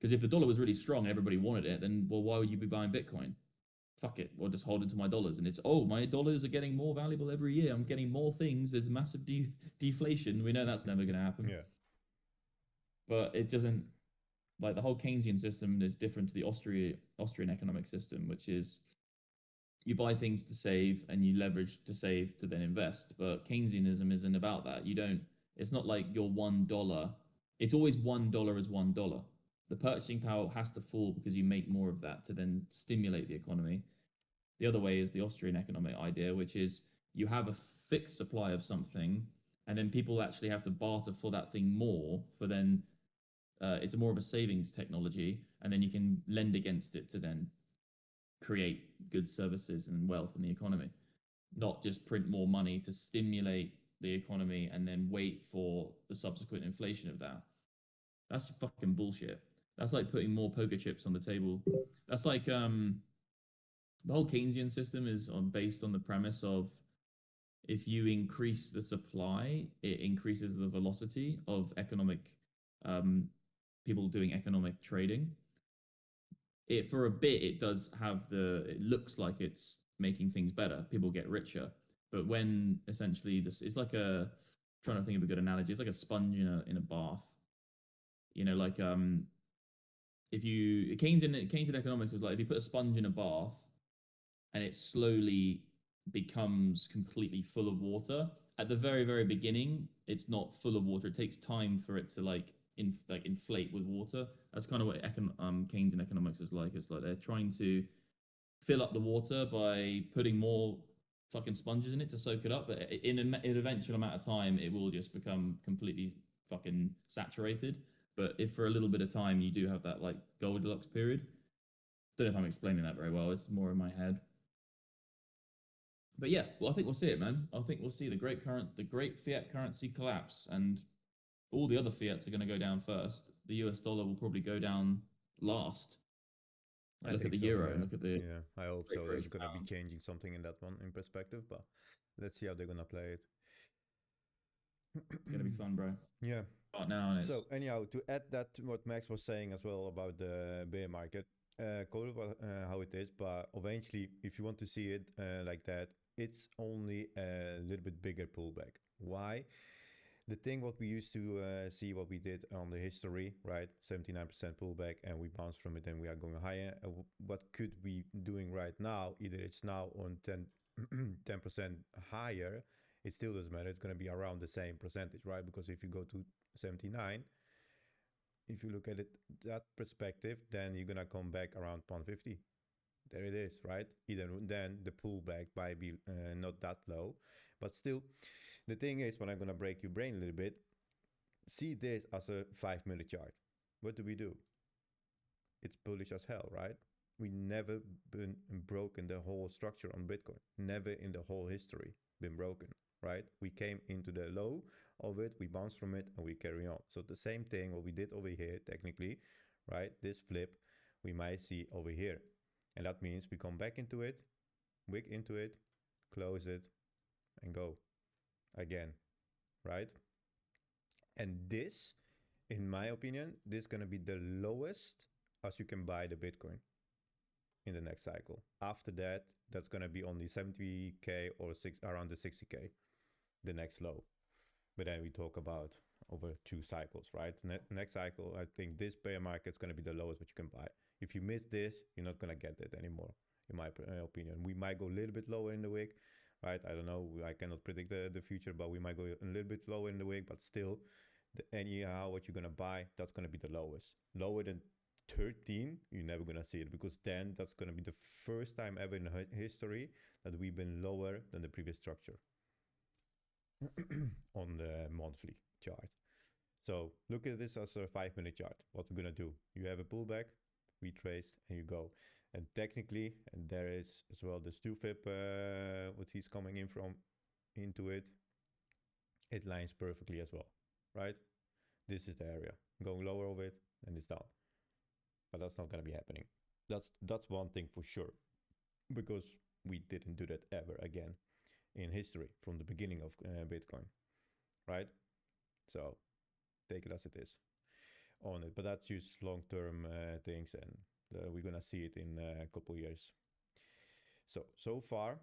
Because if the dollar was really strong and everybody wanted it, then well, why would you be buying Bitcoin? Fuck it, or just hold it to my dollars. And it's, oh, my dollars are getting more valuable every year. I'm getting more things. There's massive deflation. We know that's never going to happen. Yeah. But it doesn't, like the whole Keynesian system is different to the Austrian economic system, which is you buy things to save and you leverage to save to then invest. But Keynesianism isn't about that. You don't, it's not like your $1. It's always $1 is $1. The purchasing power has to fall because you make more of that to then stimulate the economy. The other way is the Austrian economic idea, which is you have a fixed supply of something, and then people actually have to barter for that thing more. For then, it's more of a savings technology, and then you can lend against it to then create good services and wealth in the economy, not just print more money to stimulate the economy and then wait for the subsequent inflation of that. That's fucking bullshit. That's like putting more poker chips on the table. That's like the whole Keynesian system is based on the premise of if you increase the supply, it increases the velocity of economic people doing economic trading. It for a bit it does have it looks like it's making things better. People get richer, but when essentially this is like I'm trying to think of a good analogy. It's like a sponge in a bath. You know, like if you Keynesian economics is like if you put a sponge in a bath and it slowly becomes completely full of water. At the very, very beginning, it's not full of water. It takes time for it to inflate with water. That's kind of what Keynesian economics is like. It's like they're trying to fill up the water by putting more fucking sponges in it to soak it up. But in an eventual amount of time, it will just become completely fucking saturated. But if for a little bit of time you do have that like Goldilocks period, don't know if I'm explaining that very well. It's more in my head. But yeah, well, I think we'll see it, man. I think we'll see the great fiat currency collapse, and all the other fiats are going to go down first. The US dollar will probably go down last. Look at the euro and look at the I hope so. There's going to be changing something in that one in perspective, but let's see how they're going to play it. It's going to be fun, bro. Yeah. Right now, and so anyhow, to add that to what Max was saying as well about the bear market, call it how it is, but eventually, if you want to see it like that, it's only a little bit bigger pullback. Why? The thing what we used to see what we did on the history, right? 79% pullback, and we bounced from it, and we are going higher. What could we doing right now? Either it's now on 10% higher. It still doesn't matter. It's going to be around the same percentage, right? Because if you go to 79, if you look at it that perspective, then you're going to come back around 150. There it is, right? Even then the pullback might be not that low, but still, the thing is, when I'm going to break your brain a little bit, see this as a 5-minute chart. What do? It's bullish as hell, right? We never been broken the whole structure on Bitcoin. Never in the whole history been broken, right? We came into the low of it, we bounced from it, and we carry on. So the same thing what we did over here, technically, right? This flip, we might see over here. And that means we come back into it, wick into it, close it, and go again, right? And this, in my opinion, this is going to be the lowest as you can buy the Bitcoin in the next cycle. After that, that's going to be only 70k or around the 60k, the next low. But then we talk about over 2 cycles, right? Next cycle, I think this bear market is going to be the lowest what you can buy. If you miss this, you're not going to get it anymore, in my opinion. We might go a little bit lower in the week, right? I don't know. I cannot predict the future, but we might go a little bit lower in the week. But still, anyhow, what you're going to buy, that's going to be the lowest. Lower than 13, you're never going to see it, because then that's going to be the first time ever in history that we've been lower than the previous structure on the monthly chart. So look at this as a 5-minute chart. What we're going to do, you have a pullback, retrace, and you go. And technically, and there is as well the 2-fib, what he's coming in from into it, it lines perfectly as well, right? This is the area. Going lower of it, and it's down. But that's not going to be happening. That's one thing for sure, because we didn't do that ever again in history from the beginning of Bitcoin, right? So take it as it is on it. But that's just long-term things, and we're going to see it in a couple of years. So far,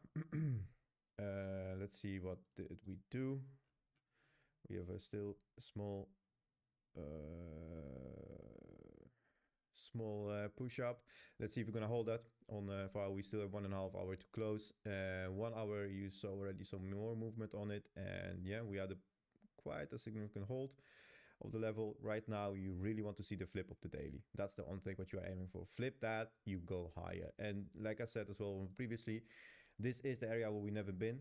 let's see, what did we do? We have a still small push up. Let's see if we're gonna hold that on for we still have 1.5 hours to close. 1 hour, you saw already some more movement on it, and yeah, we had quite a significant hold of the level. Right now, you really want to see the flip of the daily. That's the only thing what you are aiming for. Flip that, you go higher. And like I said as well previously, this is the area where we never been.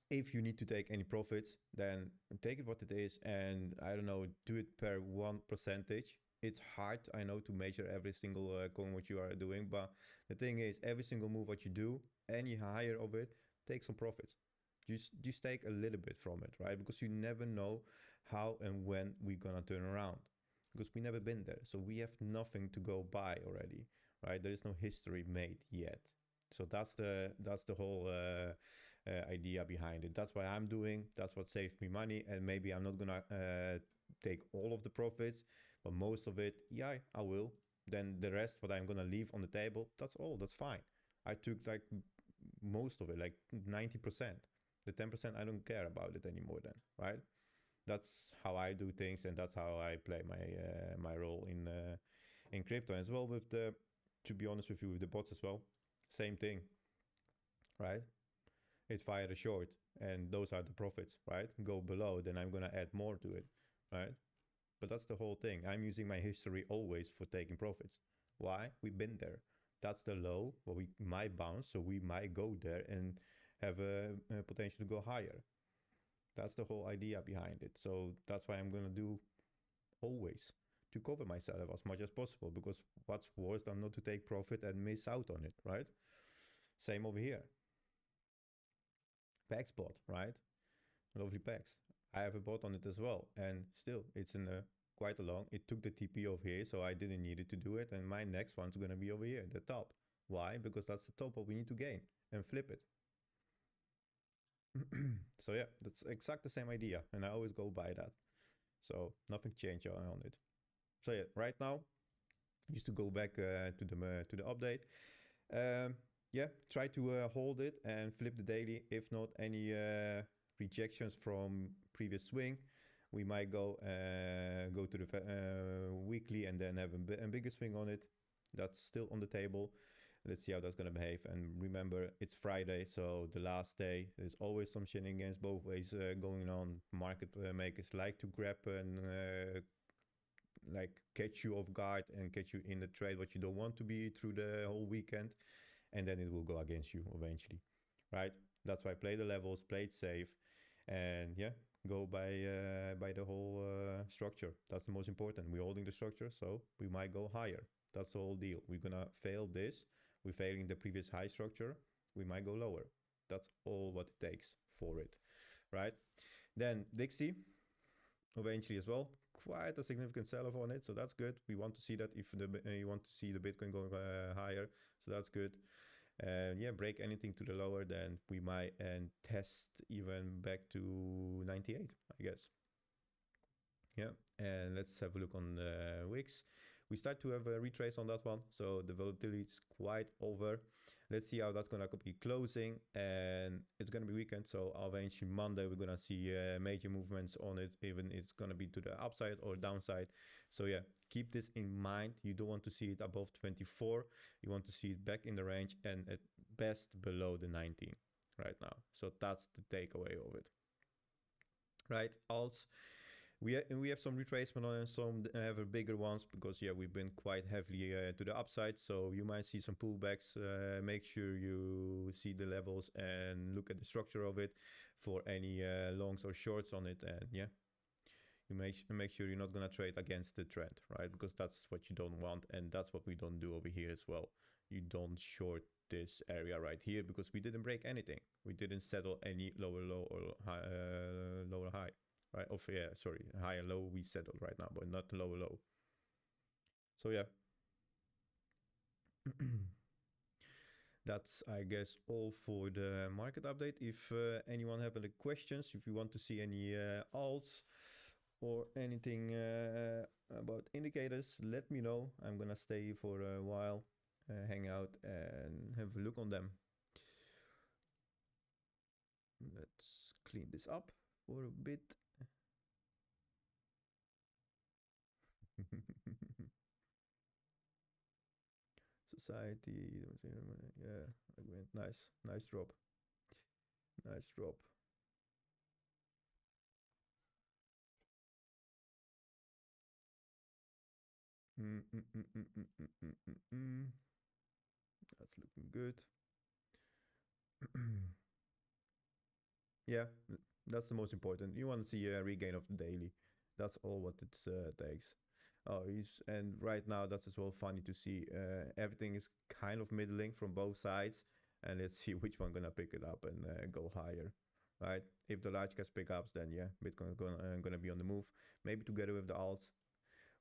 If you need to take any profits, then take it what it is, and I don't know, do it per 1%. It's hard, I know, to measure every single coin what you are doing, but the thing is, every single move what you do, any higher of it, take some profits. Just take a little bit from it, right? Because you never know how and when we're gonna turn around, because we never been there, so we have nothing to go by already, right? There is no history made yet. So that's the whole idea behind it. That's what I'm doing. That's what saves me money, and maybe I'm not gonna take all of the profits, but most of it, yeah, I will. Then the rest, what I'm gonna leave on the table, that's all. That's fine. I took like most of it, like 90%. The 10%, I don't care about it anymore. Then, right? That's how I do things, and that's how I play my role in crypto as well. With the, to be honest with you, with the bots as well, same thing, right? It fired a short, and those are the profits, right? Go below, then I'm gonna add more to it, right? But that's the whole thing. I'm using my history always for taking profits. Why? We've been there. That's the low, but we might bounce, so we might go there and have a potential to go higher. That's the whole idea behind it. So that's why I'm gonna do always, to cover myself as much as possible, because what's worse than not to take profit and miss out on it, right? Same over here. PAX bot, right? Lovely PAX. I have a bot on it as well, and still it's in a quite a long. It took the TP over here, so I didn't need it to do it, and my next one's gonna be over here, the top. Why? Because that's the top what we need to gain and flip it. So yeah, that's exact the same idea, and I always go by that. So nothing changed on it. So yeah, right now, just to go back to the update. Yeah, try to hold it and flip the daily. If not any rejections from previous swing, we might go to the weekly and then have a bigger swing on it. That's still on the table. Let's see how that's going to behave. And remember, it's Friday, so the last day. There's always some shenanigans both ways going on. Market makers like to grab and like catch you off guard and catch you in the trade what you don't want to be through the whole weekend, and then it will go against you eventually, right? That's why play the levels, play it safe, and yeah, go by the whole structure. That's the most important. We're holding the structure, so we might go higher. That's the whole deal. We're gonna fail this. We're failing the previous high structure. We might go lower. That's all what it takes for it, right? Then Dixie, eventually as well, quite a significant sell-off on it, so that's good. We want to see that if you want to see the Bitcoin going higher, so that's good. And yeah, break anything to the lower, then we might test even back to 98, I guess. Yeah, and let's have a look on the Wix. We start to have a retrace on that one, so the volatility is quite over. Let's see how that's gonna be closing, and it's gonna be weekend, so eventually Monday we're gonna see major movements on it, even it's gonna be to the upside or downside. So yeah, keep this in mind. You don't want to see it above 24. You want to see it back in the range and at best below the 19 right now. So that's the takeaway of it. Right, alts. We have some retracement on some ever bigger ones because yeah, we've been quite heavily to the upside, so you might see some pullbacks. Make sure you see the levels and look at the structure of it for any longs or shorts on it, and yeah, you make sure you're not gonna trade against the trend, right? Because that's what you don't want, and that's what we don't do over here as well. You don't short this area right here because we didn't break anything. We didn't settle any lower low or high, lower high. Right, oh yeah, sorry, high and low we settled right now, but not lower low. So yeah, that's I guess all for the market update. If anyone have any questions, if you want to see any alts or anything about indicators, let me know. I'm gonna stay for a while, hang out and have a look on them. Let's clean this up for a bit. Society, yeah, nice drop. Nice drop. That's looking good. Yeah, that's the most important. You want to see a regain of the daily. That's all what it takes. Oh, and right now that's as well funny to see. Everything is kind of middling from both sides, and let's see which one gonna pick it up and go higher, right? If the large caps pick up, then yeah, Bitcoin gonna be on the move. Maybe together with the alts,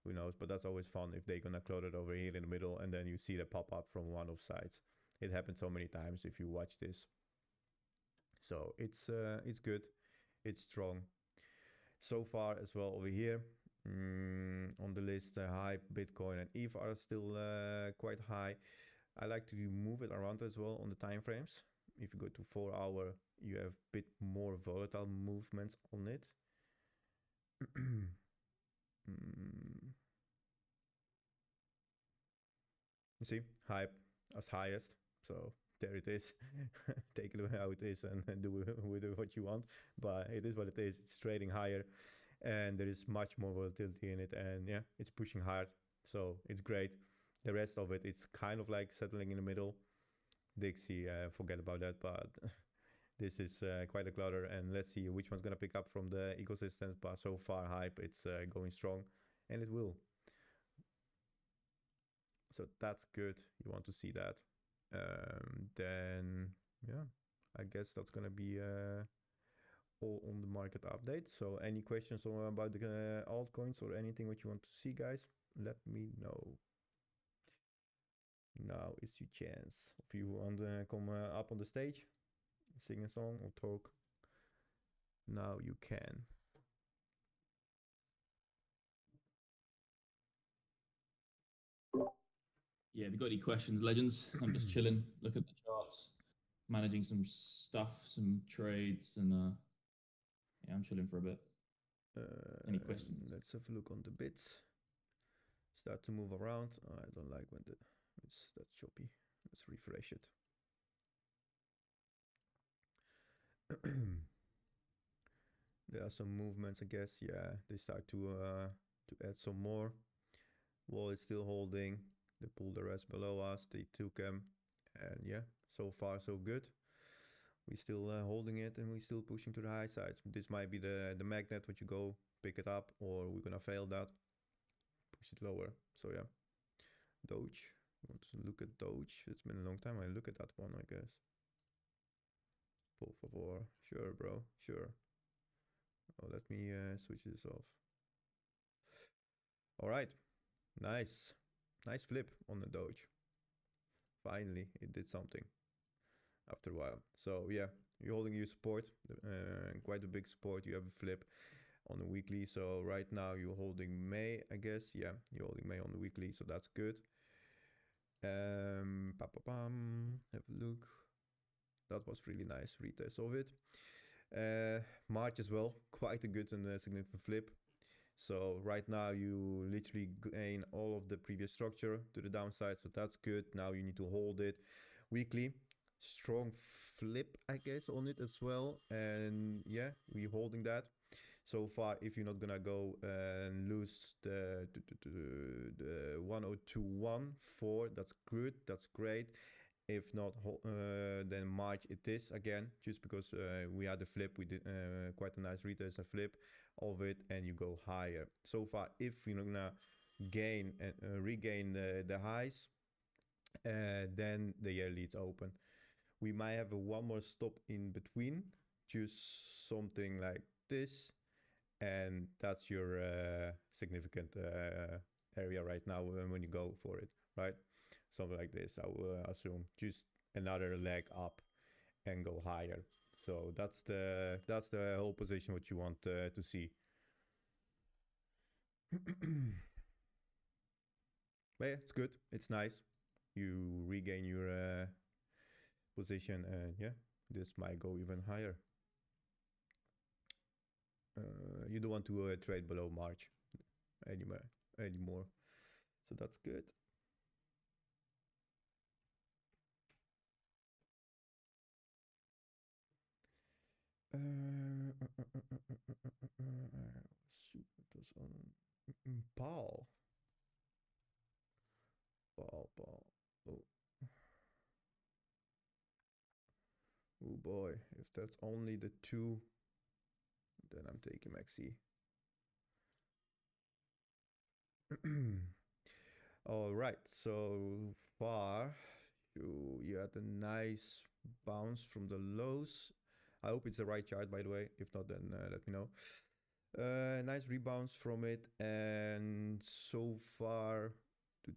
who knows? But that's always fun if they're gonna close it over here in the middle, and then you see the pop up from one of sides. It happens so many times if you watch this. So it's good, it's strong. So far as well over here on the list, hype, Bitcoin and ETH are still quite high. I like to move it around as well on the time frames. If you go to 4 hour, you have a bit more volatile movements on it. You see, hype as highest. So there it is. Take it how it is and do with it what you want. But it is what it is. It's trading higher and there is much more volatility in it. And yeah, it's pushing hard. So it's great. The rest of it, it's kind of like settling in the middle. Dixie, forget about that. But this is quite a clutter. And let's see which one's going to pick up from the ecosystems. But so far, hype, it's going strong. And it will. So that's good. You want to see that. Then, yeah, I guess that's going to be all on the market update. So any questions about the altcoins or anything what you want to see, guys, let me know. Now is your chance. If you want to come up on the stage, sing a song or talk, now you can. Yeah, if you've got any questions, legends, I'm just chilling, look at the charts, managing some stuff, some trades, and yeah, I'm chilling for a bit. Any questions? Let's have a look on the bits. Start to move around. Oh, I don't like when it's that choppy. Let's refresh it. There are some movements, I guess. Yeah, they start to add some more. Wall is still holding. They pulled the rest below us. They took them, and yeah, so far so good. We still holding it, and we still pushing to the high side. This might be the magnet which you go pick it up, or we're gonna fail that. Push it lower. So yeah, Doge. Want to look at Doge? It's been a long time. I look at that one, I guess. Por favor. Sure, bro. Sure. Oh, let me switch this off. All right. Nice. Nice flip on the Doge. Finally, it did something after a while. So yeah, you're holding your support, quite a big support. You have a flip. on the weekly. So right now you're holding May, I guess. Yeah, you're holding May on the weekly, so that's good. Have a look. That was really nice retest of it. March as well, quite a good and significant flip. So right now you literally gain all of the previous structure to the downside, so that's good. Now you need to hold it weekly. Strong flip, I guess, on it as well. And yeah, we're holding that. So far, if you're not gonna go and lose the 1021.4, that's good, that's great. If not, then March it is again, just because we had a flip, we did quite a nice retest, a flip of it, and you go higher. So far, if you're gonna gain and regain the highs, then the year leads open. We might have one more stop in between, just something like this, and that's your significant area right now when you go for it, right? Something like this, I will assume, just another leg up and go higher. So that's the whole position what you want to see. But yeah, it's good, it's nice. You regain your position, and yeah, this might go even higher. You don't want to trade below March anymore, so that's good. Paul. Oh. Oh boy, if that's only the two, then I'm taking Maxi. All right, so far you had a nice bounce from the lows. I hope it's the right chart, by the way. If not, then let me know. Nice rebounds from it, and so far, let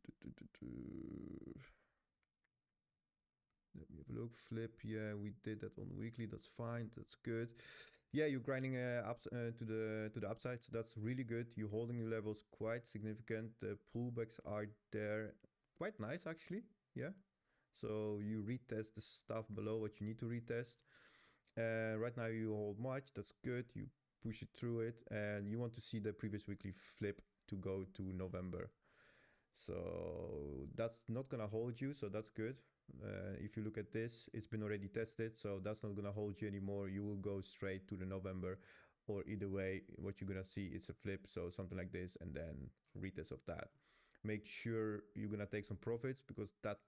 me have a look. Flip, yeah, we did that on the weekly. That's fine. That's good. Yeah, you're grinding up to the upside, so that's really good. You're holding your levels quite significant. The pullbacks are there, quite nice actually. Yeah, so you retest the stuff below what you need to retest. Right now you hold March. That's good. You push it through it, and you want to see the previous weekly flip to go to November. So that's not gonna hold you, so that's good. If you look at this, it's been already tested, so that's not gonna hold you anymore. You will go straight to the November, or either way, what you're gonna see is a flip, so something like this, and then retest of that. Make sure you're gonna take some profits, because that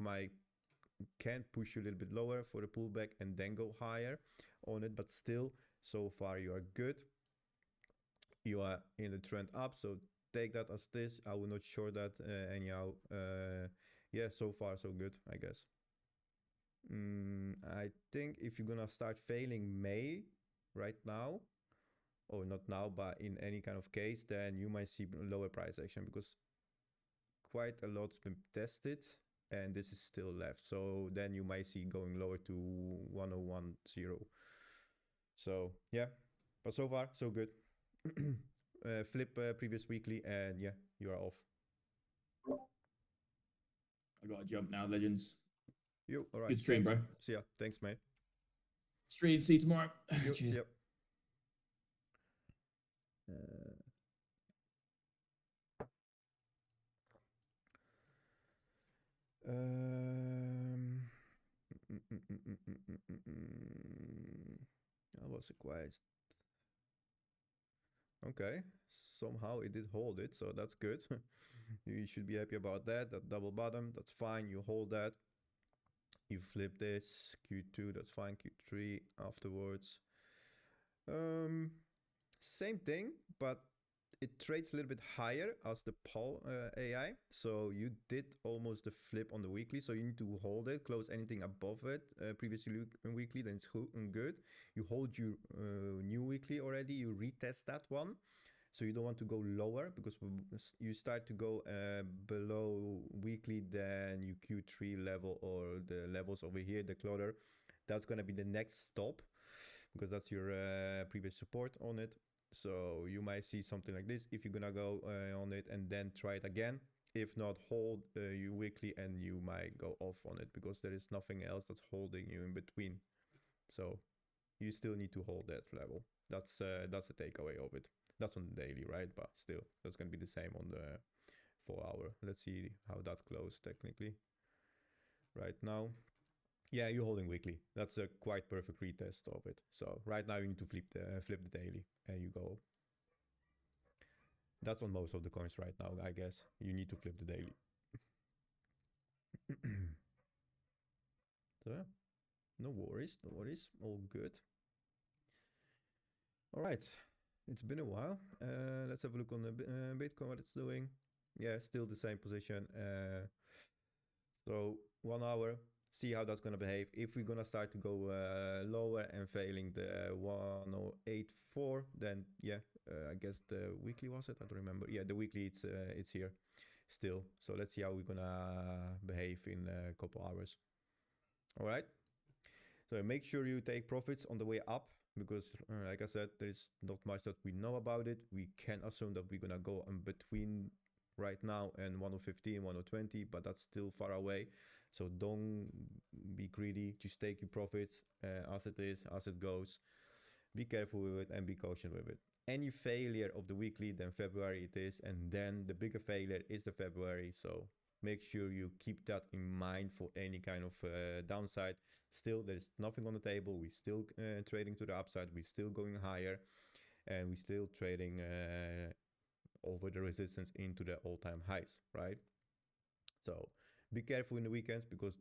can push you a little bit lower for the pullback and then go higher on it, but still, so far you are good. You are in the trend up, so take that as this. I will not short that anyhow. Yeah, so far so good, I guess. I think if you're gonna start failing May right now, or not now, but in any kind of case, then you might see lower price action, because quite a lot's been tested and this is still left. So then you might see going lower to 1010. So yeah, but so far so good. Flip previous weekly, and yeah, you are off. I got to jump now, legends. You all right? Good stream, thanks. bro. See ya. Thanks, mate. Stream. See you tomorrow. Yo, see ya. That was a quiet. Okay, somehow it did hold it, so that's good. You should be happy about that. That double bottom, that's fine. You hold that. You flip this Q2, that's fine. Q3 afterwards. Same thing, but it trades a little bit higher as the Paul AI. So you did almost the flip on the weekly, so you need to hold it, close anything above it previously weekly, then it's good. You hold your new weekly already, you retest that one. So you don't want to go lower, because you start to go below weekly, then you Q3 level, or the levels over here, the clutter. That's going to be the next stop, because that's your previous support on it. So you might see something like this if you're gonna go on it and then try it again. If not, hold you weekly and you might go off on it because there is nothing else that's holding you in between. So you still need to hold that level. That's the takeaway of it. That's on the daily, right? But still, that's gonna be the same on the 4 hour. Let's see how that closed technically. Right now, yeah, you're holding weekly. That's a quite perfect retest of it. So right now you need to flip the daily and you go. That's on most of the coins right now, I guess. You need to flip the daily. So yeah, no worries, all good. All right, it's been a while. Let's have a look on the Bitcoin, what it's doing. Yeah, still the same position. So 1 hour, see how that's gonna behave. If we're gonna start to go lower and failing the 1084, then yeah, I guess the weekly was it? I don't remember. Yeah, the weekly it's here still. So let's see how we're gonna behave in a couple hours. All right. So make sure you take profits on the way up because, like I said, there's not much that we know about it. We can assume that we're gonna go in between right now and 1015, 1020, but that's still far away. So don't be greedy. Just take your profits as it is, as it goes. Be careful with it and be cautious with it. Any failure of the weekly, then February it is, and then the bigger failure is the February. So make sure you keep that in mind for any kind of downside. Still, there's nothing on the table. We're still trading to the upside. We're still going higher, and we're still trading over the resistance into the all-time highs, right? So be careful in the weekends because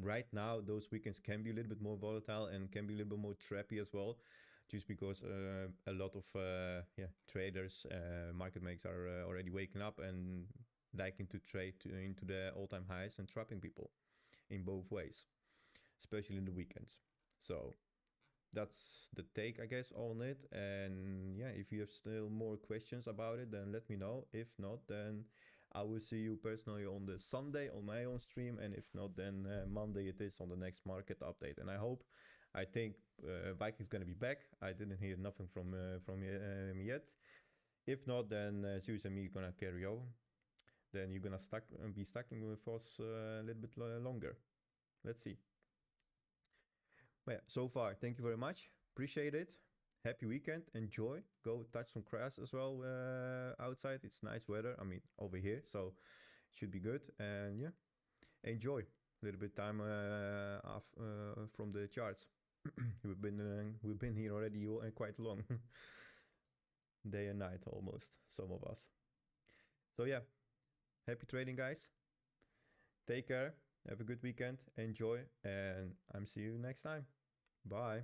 right now those weekends can be a little bit more volatile and can be a little bit more trappy as well, just because a lot of traders, market makers are already waking up and liking to trade into the all-time highs and trapping people in both ways, especially in the weekends. So that's the take, I guess, on it. And yeah, if you have still more questions about it, then let me know. If not, then I will see you personally on the Sunday on my own stream, and if not, then Monday it is on the next market update. And I think Vike is going to be back. I didn't hear nothing from him yet. If not, then Zeus and me are gonna carry on. Then you're gonna be stacking with us a little bit longer. Let's see. But yeah, so far, thank you very much. Appreciate it. Happy weekend. Enjoy. Go touch some grass as well outside. It's nice weather. I mean, over here, so it should be good. And yeah, enjoy a little bit time off from the charts. we've been here already quite long, day and night almost. Some of us. So yeah, happy trading, guys. Take care. Have a good weekend. Enjoy, and I'm see you next time. Bye.